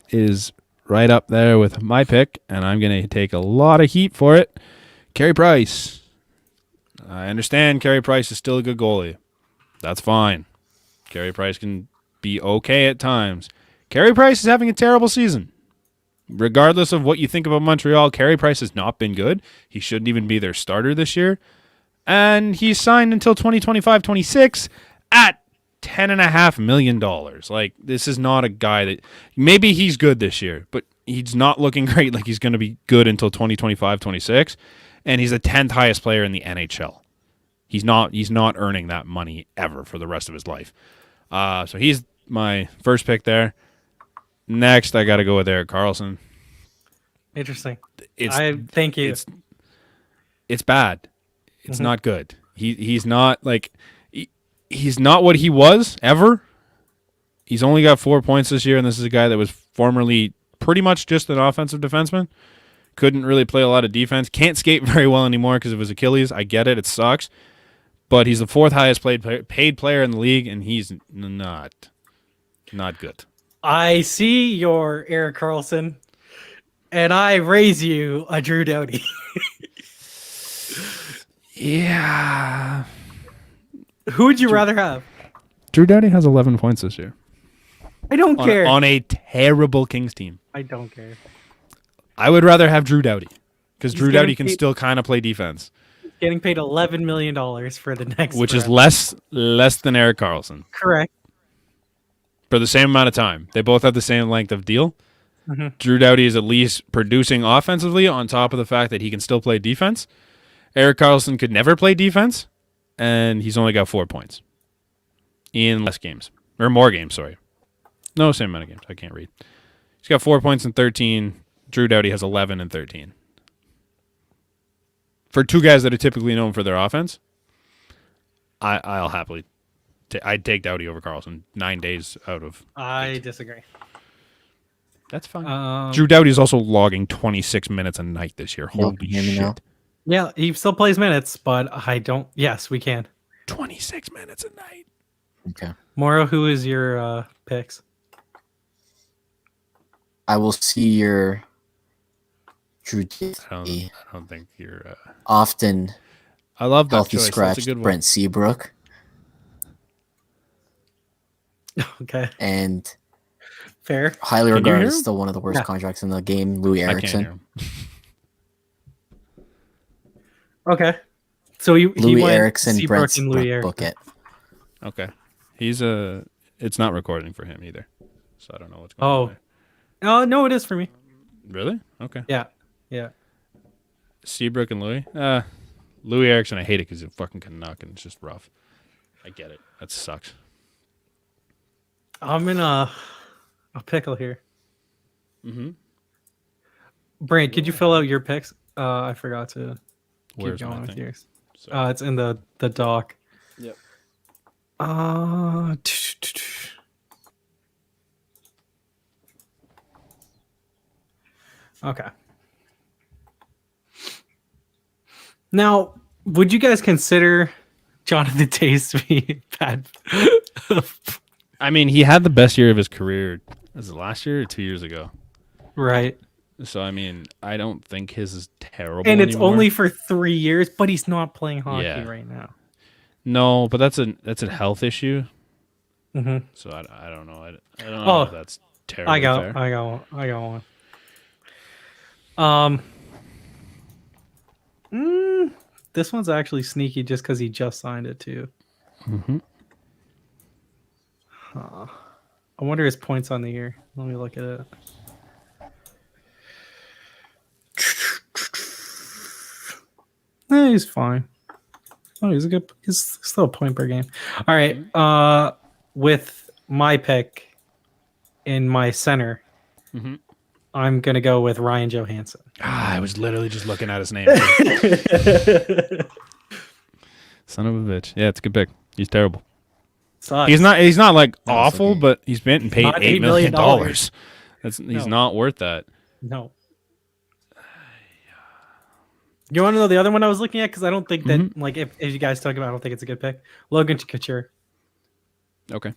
Is right up there with my pick, and I'm going to take a lot of heat for it. Carey Price. I understand Carey Price is still a good goalie. That's fine. Carey Price can be okay at times. Carey Price is having a terrible season. Regardless of what you think about Montreal, Carey Price has not been good. He shouldn't even be their starter this year. And he's signed until 2025-26 at $10.5 million. Like, this is not a guy that... Maybe he's good this year, but he's not looking great like he's going to be good until 2025-26. And he's the 10th highest player in the NHL. He's not earning that money ever for the rest of his life. So he's my first pick there. Next, I got to go with Erik Karlsson. Interesting. It's Thank you. it's bad. It's not good. He's not like he's not what he was ever. He's only got 4 points this year, and this is a guy that was formerly pretty much just an offensive defenseman. Couldn't really play a lot of defense. Can't skate very well anymore because of his Achilles. I get it. It sucks. But he's the fourth highest paid player in the league, and he's not good. I see your Erik Karlsson, and I raise you a Drew Doughty. Yeah. Who would you rather have? Drew Doughty has 11 points this year I don't care. on a terrible Kings team. I don't care. I would rather have Drew Doughty. because He's Drew getting Doughty can paid- still kind of play defense, Getting paid $11 million for the next, which is round. less than Eric Carlson Correct. for the same amount of time. They both have the same length of deal. Mhm. Drew Doughty is at least producing offensively on top of the fact that he can still play defense. Eric Carlson could never play defense, and he's only got 4 points in less games. Or more games, sorry. No, same amount of games. I can't read. He's got 4 points in 13. Drew Doughty has 11 and 13. For two guys that are typically known for their offense, I'll happily I'd take Doughty over Carlson 9 days out of. I disagree. That's fine. Drew Doughty is also logging 26 minutes a night this year. Y'all Holy can hear me now? shit. Yeah, he still plays minutes, but I don't. Yes, we can. 26 minutes a night. Okay. Moro, who is your picks? I will see your Drew I Doughty don't think you're. often I love that healthy choice. That's a scratch good one. Brent Seabrook Okay, and fair. highly Can you regarded hear as him? still one of the worst Yeah. contracts in the game, Louis I can't hear Erickson. him. Okay, so he Louis went Erickson, Seabrook Brent and Louis Seabrook, Erickson. book it. Okay. He's a. It's not recording for him either, so I don't know what's going Oh. on. There. Oh no, it is for me. Really? Okay. Yeah. Seabrook and Louis. Louis Erickson, I hate it because he's a fucking Canuck and it's just rough. I get it. That sucks. I'm in a pickle here. Mm-hmm. Brant, could you fill out your picks? I forgot to keep Where's going my with thing? yours. Sorry. It's in the doc. Yep. Okay. Now, would you guys consider Jonathan Tays to be bad? I mean, he had the best year of his career. Was it last year or 2 years ago? Right. So I mean, I don't think his is terrible. And it's anymore. only for 3 years, but he's not playing hockey Yeah. right now. No, but that's a health issue. Mm-hmm. So I don't know. I don't know if that's terrible. I got fair. one. This one's actually sneaky just because he just signed it too. Mm-hmm. I wonder his points on the year. Let me look at it. He's fine. Oh, he's still a point per game. All right. With my pick in my center, Mm-hmm. I'm gonna go with Ryan Johansson. I was literally just looking at his name. Son of a bitch. Yeah, it's a good pick. He's terrible. Sucks. He's not like That's awful, okay. but he's been paid Not $8 million. He's No. not worth that. No. You want to know the other one I was looking at? Because I don't think that, Mm-hmm. like, if you guys talk about, I don't think it's a good pick. Logan Couture. Okay.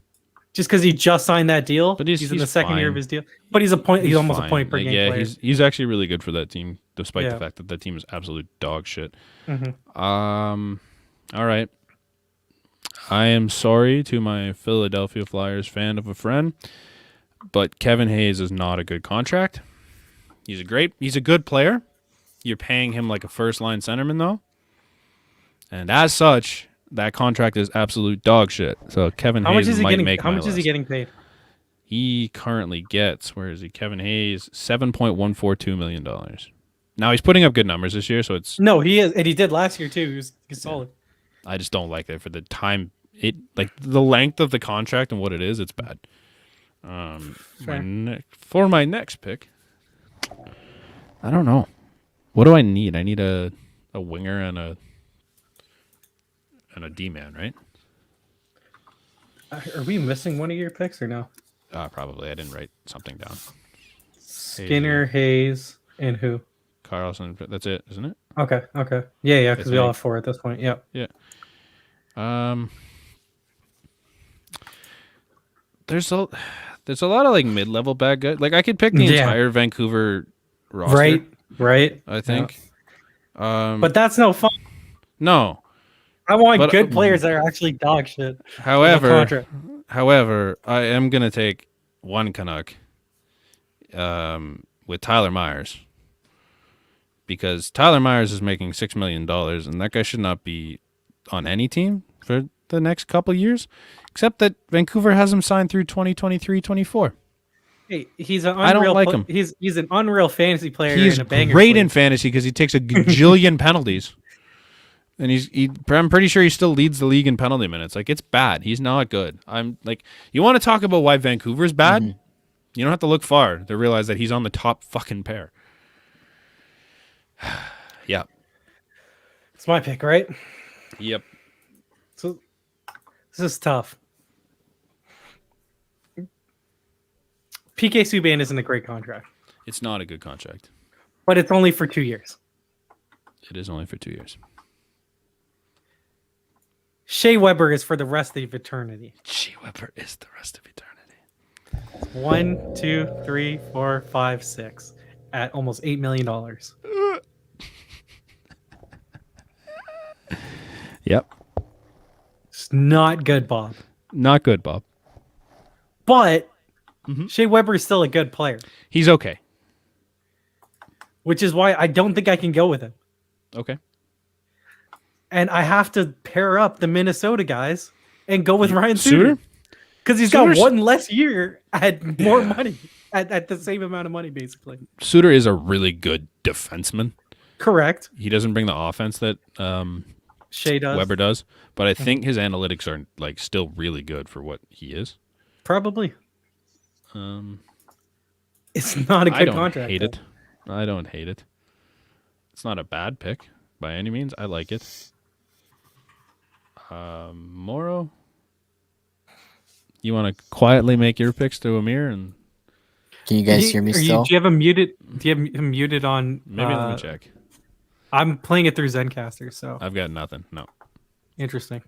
Just because he just signed that deal, But he's in the he's second year of fine. his deal. But he's almost a fine. point per Like, game yeah, player. he's actually really good for that team, despite Yeah. the fact that that team is absolute dog shit. Mhm. All right. I am sorry to my Philadelphia Flyers fan of a friend, but Kevin Hayes is not a good contract. He's a good player. You're paying him like a first line centerman though. And as such, that contract is absolute dog shit. So Kevin How much Hayes is he might getting? make How my much is he list. getting paid? He currently gets, where is he? Kevin Hayes, $7.142 million. Now he's putting up good numbers this year, so it's No, he is, and he did last year too. He's solid. I just don't like it for the time. It like the length of the contract and what it is. It's bad. Fair. For my next pick, I don't know. What do I need? I need a winger and a D man, right? Are we missing one of your picks or no? Probably. I didn't write something down. Skinner, Hayes, and who? Carlson. That's it, isn't it? Okay. Yeah, because we all think. have 4 at this point. Yep. Yeah. There's a lot of like mid-level bad guys. Like I could pick the Yeah. entire Vancouver roster. Right. I think. But that's no fun. No. I want But- good players that are actually dog shit. With a However, contract. I am gonna take one Canuck with Tyler Myers because Tyler Myers is making $6 million, and that guy should not be on any team for the next couple years, except that Vancouver has him signed through 2023-24. Hey, he's an I don't unreal. like him. He's an unreal fantasy player. He's in a banger great in league. fantasy because he takes a gajillion penalties. And I'm pretty sure he still leads the league in penalty minutes. Like, it's bad. He's not good. I'm like, you want to talk about why Vancouver's bad? Mm-hmm. You don't have to look far to realize that he's on the top fucking pair. Yeah. It's my pick, right? Yep. So this is tough. PK Subban isn't a great contract, It's not a good contract. but it's only for 2 years. It is only for 2 years. Shea Weber is for the rest of eternity. Shea Weber is the rest of eternity. 1, 2, 3, 4, 5, 6 at almost $8 million. Yep. It's not good, Bob. Not good, Bob. But Shea Weber is still a good player, He's okay. which is why I don't think I can go with him. Okay. And I have to pair up the Minnesota guys and go with Ryan Suter. Suter? Because he's Suter's- got one less year at more money, at the same amount of money, basically. Suter is a really good defenseman. Correct. He doesn't bring the offense that Shea does. Weber does, but I think his analytics are like still really good for what he is. Probably. It's not a I good don't contract. hate though. it. I don't hate it. It's not a bad pick by any means. I like it. Morrow, you want to quietly make your picks to Amir, and Can you guys hear me still? Do you have him muted? Do you have him muted on? maybe let me check. I'm playing it through Zencaster, so I've got nothing. No. interesting.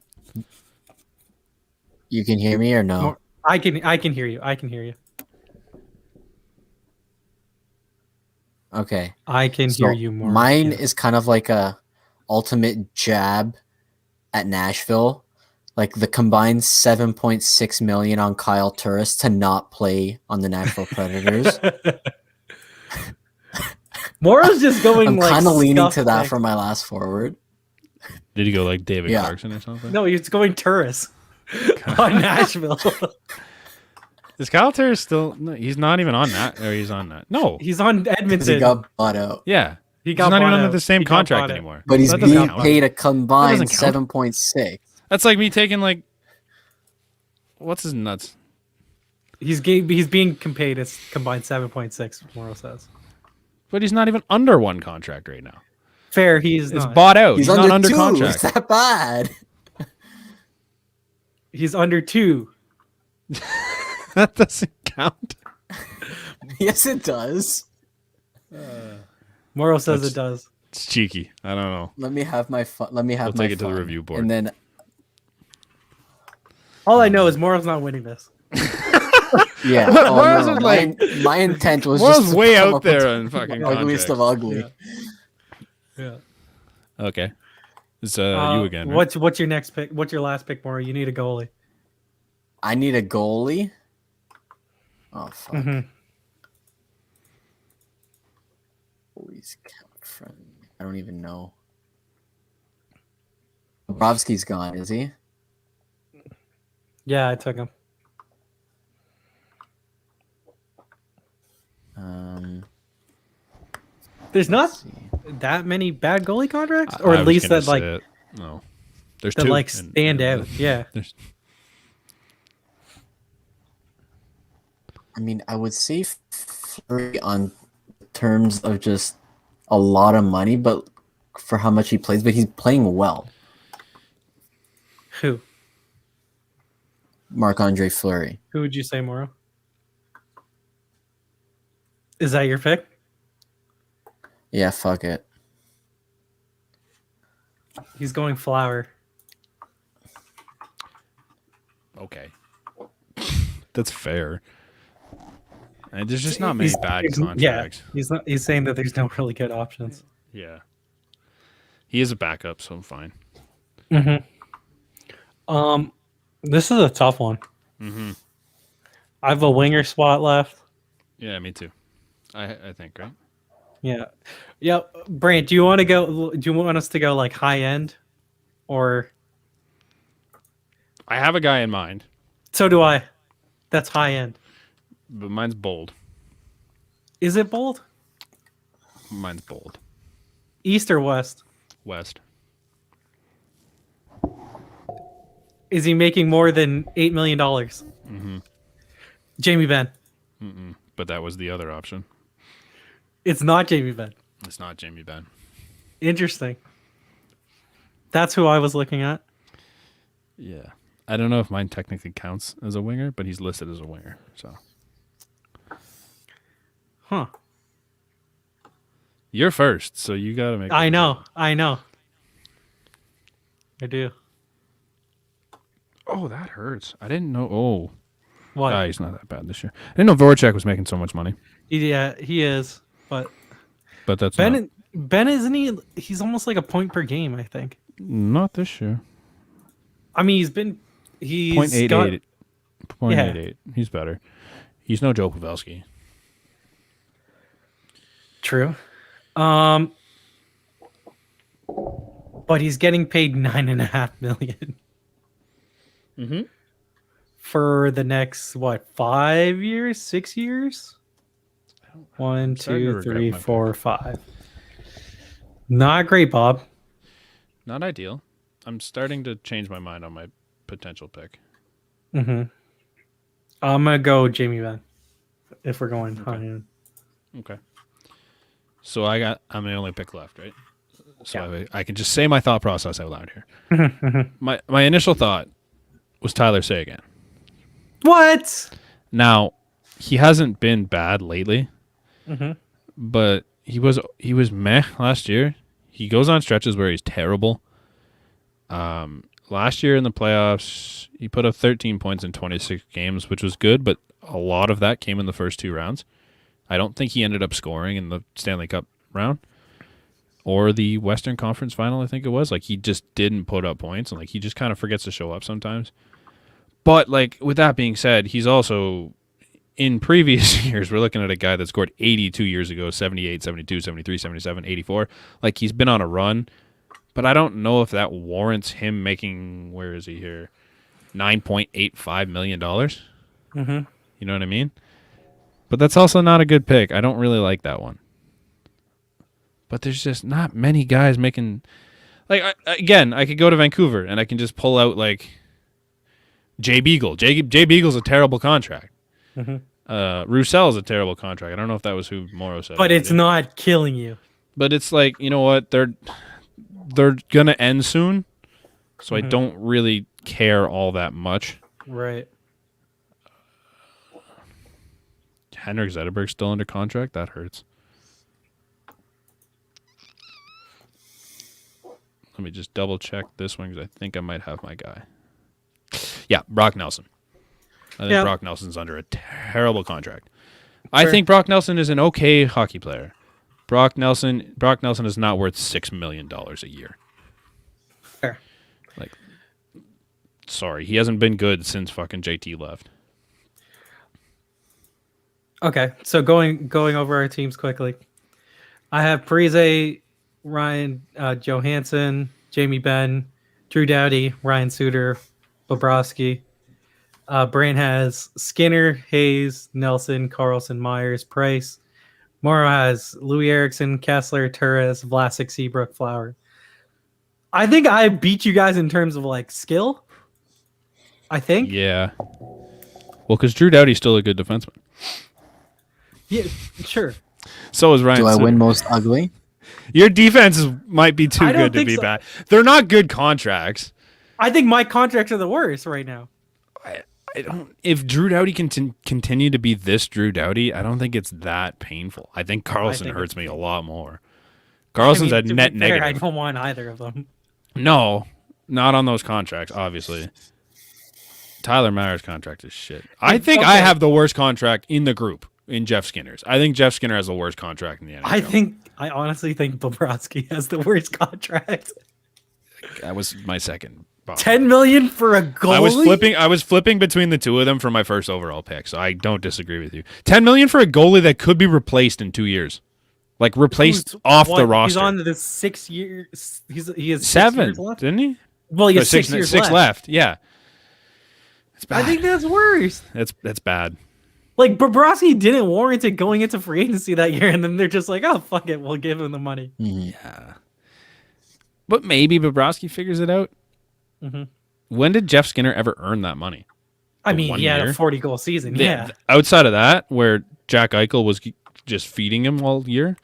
You can hear me or no? More- I can hear you. I can hear you. Okay. I can So hear you more. Mine Yeah. is kind of like a ultimate jab at Nashville. Like the combined 7.6 million on Kyle Turris to not play on the Nashville Predators. Morrow's just going I'm like kind of leaning scuff to that pick. for my last forward. Did you go like David Yeah. Clarkson or something? No, he's going Turris on Nashville. Is Kyle Turris still? No, he's not even on that. Or he's on that. No. He's on Because Edmonton. he got bought out. Yeah. He He's got not even bought under out. the same He got contract bought out. anymore. But he's That doesn't being count. paid a That combined doesn't count. 7.6. That's like me taking like, what's his nuts? He's being paid. It's combined 7.6. Morrow says. But he's not even under one contract right now. Fair. He's It's not. bought out. He's He's, not under two. contract. It's that bad. He's under 2. That doesn't count. Yes, it does. Morrow says That's- it does. It's cheeky. I don't know. Let me have my fun. Let me have We'll my take it to the fun. review board. And then All I know is Morrow's not winning this. yeah, Morrow's no, is like- my intent was Morrow's just to way come out up with there on fucking the ugliest of contracts. ugly. Yeah. Okay. It's you again. Right? What's your next pick? What's your last pick, Morrow? You need a goalie. I need a goalie. Oh fuck! Mhm. Goalies count from. I don't even know. Bobrovsky's gone, is he? Yeah, I took him. There's not let's see. that many bad goalie contracts, I or at was least gonna that like say it. No. There's that two. like and- stand out. Yeah. There's, I mean, I would say Fleury on terms of just a lot of money, but for how much he plays, but he's playing well. Who? Marc-Andre Fleury. Who would you say, Morrow? Is that your pick? Yeah, fuck it. He's going Flower. okay. That's fair. And there's just not many bad contracts. Yeah, he's saying that there's no really good options. Yeah. He is a backup, so I'm fine. This is a tough one. Mm-hmm. I have a winger spot left. Yeah, me too. I think, right? Yeah. Yeah. Brant, do you want to go? Do you want us to go like high end, or I have a guy in mind, so do I? That's high end. but mine's bold. Is it bold? Mine's bold. East or west? West. Is he making more than $8 million? Mm-hmm. Jamie Benn. But that was the other option. It's not Jamie Benn. It's not Jamie Benn. Interesting. That's who I was looking at. Yeah. I don't know if mine technically counts as a winger, but he's listed as a winger. So Huh. you're first, so you got to make. I know. I do. Oh, that hurts. I didn't know. Oh, What? he's not that bad this year. I didn't know Voracek was making so much money, Yeah, he is. But but that's Ben isn't he? He's almost like a point per game, I think. not this year. I mean, he's 0.88. got- 0.88. He's better. He's no Joe Pavelski. True. But he's getting paid $9.5 million. Mm-hmm. For the next 5 years, 6 years? 1, starting to 2, regret 3, my 4, 5. Not great, Bob. Not ideal. I'm starting to change my mind on my potential pick. Mm-hmm. I'm gonna go Jamie Benn if we're going high end. Okay. So I'm the only pick left, right? So I can just say my thought process out loud here. My initial thought was Tyler Seguin. What? Now, he hasn't been bad lately, Mm-hmm. but he was meh last year. He goes on stretches where he's terrible. Last year in the playoffs, he put up 13 points in 26 games, which was good, but a lot of that came in the first 2 rounds. I don't think he ended up scoring in the Stanley Cup round or the Western Conference final, I think it was. Like, he just didn't put up points, and like he just kind of forgets to show up sometimes. But like, with that being said, he's also, in previous years, we're looking at a guy that scored 82 years ago, 78, 72, 73, 77, 84. Like, he's been on a run, but I don't know if that warrants him making, where is he here, $9.85 million. Mm-hmm. You know what I mean? But that's also not a good pick. I don't really like that one. But there's just not many guys making... Like, I could go to Vancouver and I can just pull out, like, Jay Beagle. Jay Beagle's a terrible contract. Mm-hmm. Roussel's a terrible contract. I don't know if that was who Morrow said. But it's not killing you. But it's like, you know what? They're going to end soon, so I don't really care all that much. Right. Henrik Zetterberg's still under contract? That hurts. Let me just double check this one because I think I might have my guy. Yeah, Brock Nelson. I think Brock Nelson's under a terrible contract. I think Brock Nelson is an okay hockey player. Brock Nelson is not worth $6 million a year. Fair. Like, sorry, he hasn't been good since fucking JT left. Okay, so going over our teams quickly. I have Parise, Ryan Johansson, Jamie Benn, Drew Doughty, Ryan Suter, Bobrovsky. Brant has Skinner, Hayes, Nelson, Carlson, Myers, Price. Morrow has Louis Eriksson, Kessler, Turris, Vlasic, Seabrook, Flower. I think I beat you guys in terms of like skill. I think. Yeah. Well, because Drew Doughty's still a good defenseman. Yeah, sure. So is Ryan Do I Suter. win most ugly? Your defense might be too I don't good to think be so. bad. They're not good contracts. I think my contracts are the worst right now. I don't. If Drew Doughty can continue to be this Drew Doughty, I don't think it's that painful. I think Carlson think hurts it's me a lot more. Carlson's I mean, a to net be fair, negative. I don't want either of them. No, not on those contracts, obviously. Tyler Myers' contract is shit. I think I Okay. have the worst contract in the group in Jeff Skinner's. I think Jeff Skinner has the worst contract in the NHL. I honestly think Bobrovsky has the worst contract. That was my second. Bob. $10 million for a goalie. I was flipping between the two of them for my first overall pick, so I don't disagree with you. $10 million for a goalie that could be replaced in 2 years. Like replaced Who's off the what? roster. He's on the 6 years. He has 6 7, years left. didn't he? Well, he Or has 6 years six left. Yeah. It's bad. I think that's worse. That's bad. Like Bobrovsky didn't warrant it going into free agency that year, and then they're just like, "Oh fuck it, we'll give him the money." Yeah. But maybe Bobrovsky figures it out. Mhm. When did Jeff Skinner ever earn that money? I mean, 1 he had year? a 40-goal season. Yeah, Outside of that, where Jack Eichel was just feeding him all year.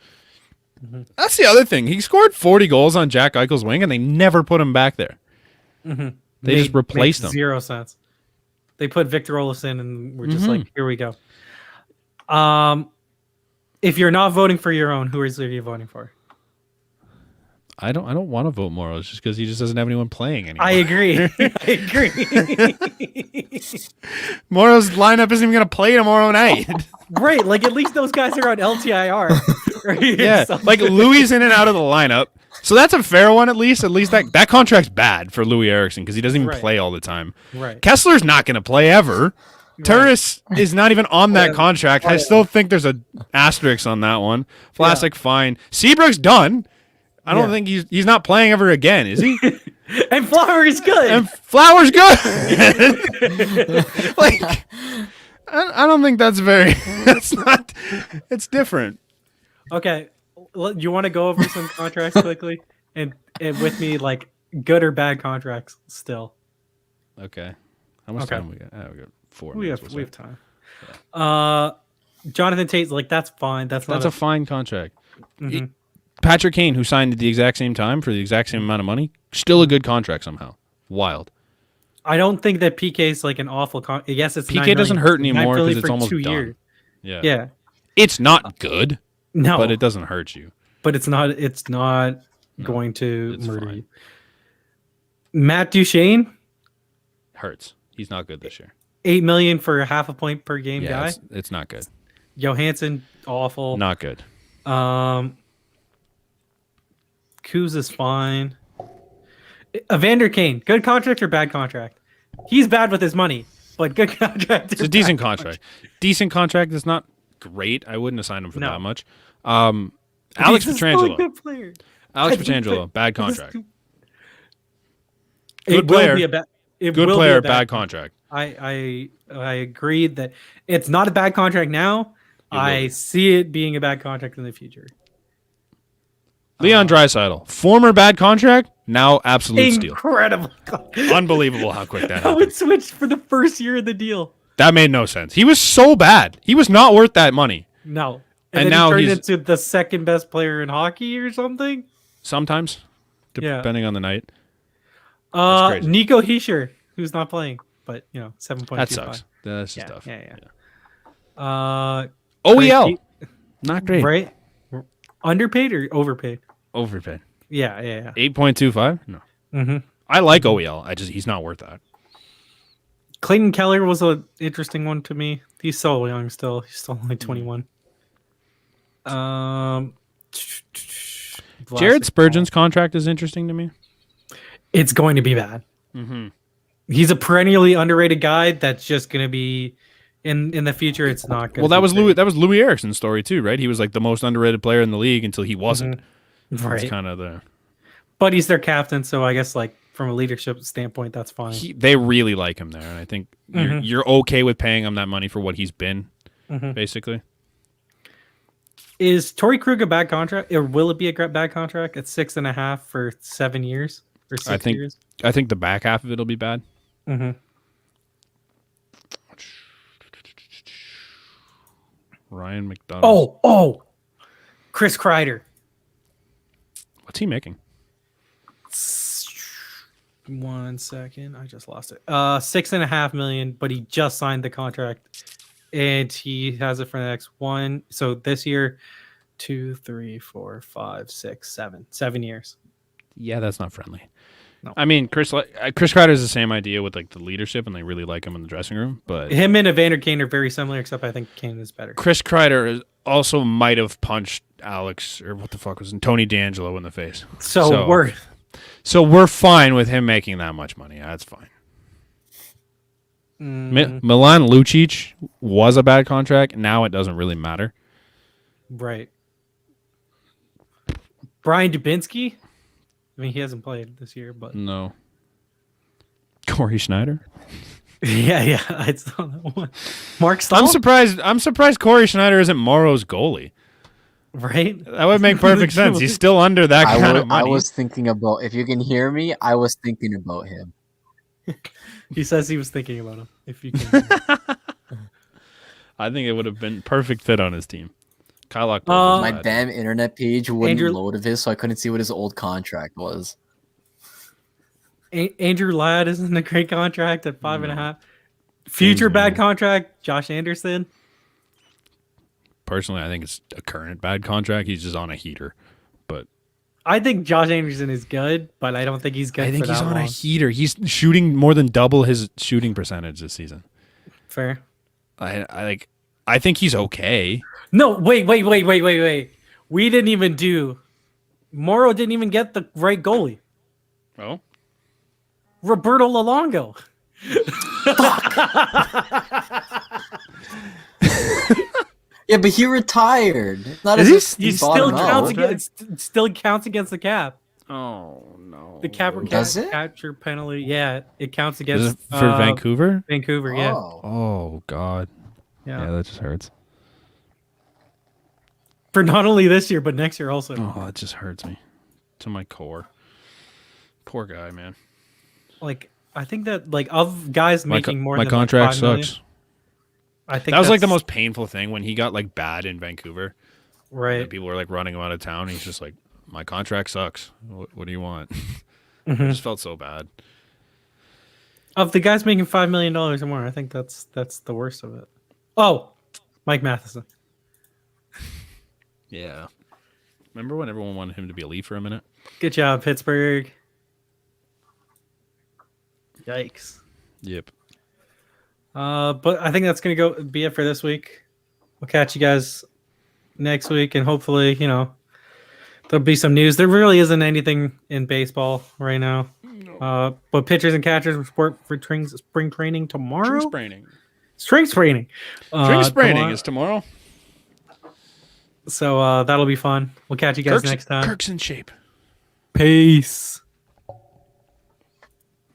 That's the other thing. He scored 40 goals on Jack Eichel's wing, and they never put him back there. They just replaced him. 0 sense. They put Victor Olofsson, and we're just like, "Here we go." If you're not voting for your own, who is you voting for? I don't want to vote Morrow just because he just doesn't have anyone playing anymore. I agree. I agree. Morrow's lineup isn't even going to play tomorrow night. Right, like at least those guys are on LTIR. Right? Yeah, So- like Louis is in and out of the lineup. So that's a fair one, at least. At least that contract's bad for Louis Eriksson because he doesn't even Right. play all the time. right. Kessler's not going to play ever. Turris is not even on that contract. I still think there's a asterisk on that one. Vlasic, fine. Seabrook's done. I don't Yeah. think he's not playing ever again, is he? And Flower is good. And Flowers good. Like, I don't think that's very. That's not. It's different. Okay, you want to go over some contracts quickly, and with me, like good or bad contracts still. Okay. How much Okay. time we got? Oh, we got 4 We minutes. have we'll say. time. Jonathan Tate's like that's fine. That's That's not a fine contract. Mhm. Patrick Kane, who signed at the exact same time for the exact same amount of money, still a good contract somehow. Wild. I don't think that PK is like an awful. Yes, it's PK doesn't hurt anymore 'cause because it's almost done. Yeah. Yeah. It's not good, No, but it doesn't hurt you. but it's not. It's not going to it's murder fine. you. Matt Duchene, Hurts. He's not good this year. 8 million for a half a point per game Yeah, guy. it's not good. Johansson, awful. Not good. Kuz is fine. Evander Kane, good contract or bad contract? He's bad with his money, but good contract. It's a decent contract. Decent contract is not great. I wouldn't assign him for No. that much. Alex He's still a Pietrangelo. good player. Alex I think Pietrangelo, bad contract. It Good will player. be a bad. It Good will be player, a bad contract. I agreed that it's not a bad contract now. will I be. see it being a bad contract in the future. Leon Draisaitl, former bad contract, now absolute steal. Incredible. Unbelievable how quick that How happened. it switched for the first year of the deal. That made no sense. He was so bad. He was not worth that money. No. And then now he turned he's- into the second best player in hockey or something. Sometimes, Yeah. depending on the night. crazy. Nico Heischer, who's not playing, but 7.25. That sucks. That's just Yeah, tough. yeah. OEL, not great. Right? Underpaid or overpaid? Overpaid. Yeah. 8.25? No. Mm-hmm. I like OEL. He's not worth that. Clayton Keller was an interesting one to me. He's so young still. He's still only 21. Jared Spurgeon's contract is interesting to me. It's going to be bad. Mm-hmm. He's a perennially underrated guy that's just going to be in the future. It's not going. Well, that was Louis Eriksson's story too, right? He was like the most underrated player in the league until he wasn't. It's right. kind of the. But he's their captain, so I guess like from a leadership standpoint, that's fine. They really like him there, and I think you're okay with paying him that money for what he's been, basically. Is Torrey Krug a bad contract, or will it be a bad contract at 6.5 for 7 years or 6 years? I think the back half of it'll be bad. Mm-hmm. Ryan McDonald. Oh, Chris Kreider. What's he making? 1 second, I just lost it. 6.5 million, but he just signed the contract, and he has it for the next one. So this year, 2, 3, 4, 5, 6, 7 years. Yeah, that's not friendly. No. I mean, Chris Kreider is the same idea with like the leadership, and they really like him in the dressing room. But Him and Evander Kane are very similar, except I think Kane is better. Chris Kreider also might have punched Alex or what the fuck was it, Tony D'Angelo in the face. So we're fine with him making that much money. That's fine. Milan Lucic was a bad contract. Now it doesn't really matter. Right. Brian Dubinsky. I mean, he hasn't played this year, but No. Corey Schneider. yeah, I saw that one. Mark Stahl, I'm surprised Corey Schneider isn't Morrow's goalie. right? That would make perfect sense. He's still under that kind of I money. was thinking about, if you can hear me, I was thinking about him. He says he was thinking about him. If you can, I think it would have been perfect fit on his team. Kyle Lockwood. My damn internet page wouldn't Andrew- load of his, so I couldn't see what his old contract was. Andrew Ladd isn't a great contract at 5.5. Future James bad Miller. contract. Josh Anderson. Personally, I think it's a current bad contract. He's just on a heater. But I think Josh Anderson is good, but I don't think he's good. I think for he's that on a long. heater. He's shooting more than double his shooting percentage this season. Fair. I think he's okay. No, wait. We didn't even do. Morrow didn't even get the right goalie. Oh, Roberto Luongo. Yeah, but he retired. It's not Is as he? if He bought still him counts out. against. It still counts against the cap. oh no. The cap Does it? capture penalty. Yeah, it counts Is against it for Vancouver? Vancouver. Yeah. Oh. Oh God. Yeah. Yeah, that just hurts. For not only this year but next year also. Oh, that just hurts me to my core. Poor guy, man. Like I think that like of guys making more my than contract like 5 million, sucks. I think That was like the that's- most painful thing when he got like bad in Vancouver. right. And people were like running him out of town. He's just like, my contract sucks. What do you want? Mm-hmm. I just felt so bad. Of the guys making $5 million or more, I think that's the worst of it. Oh, Mike Matheson. Yeah. Remember when everyone wanted him to be elite for a minute? Good job, Pittsburgh. Yikes. Yep. But I think that's gonna be it for this week. We'll catch you guys next week, and hopefully, there'll be some news. There really isn't anything in baseball right now. But pitchers and catchers report for spring training tomorrow. Spring training. String spraining tomorrow. is tomorrow. So that'll be fun. We'll catch you guys next time. Kirk's in shape. Peace.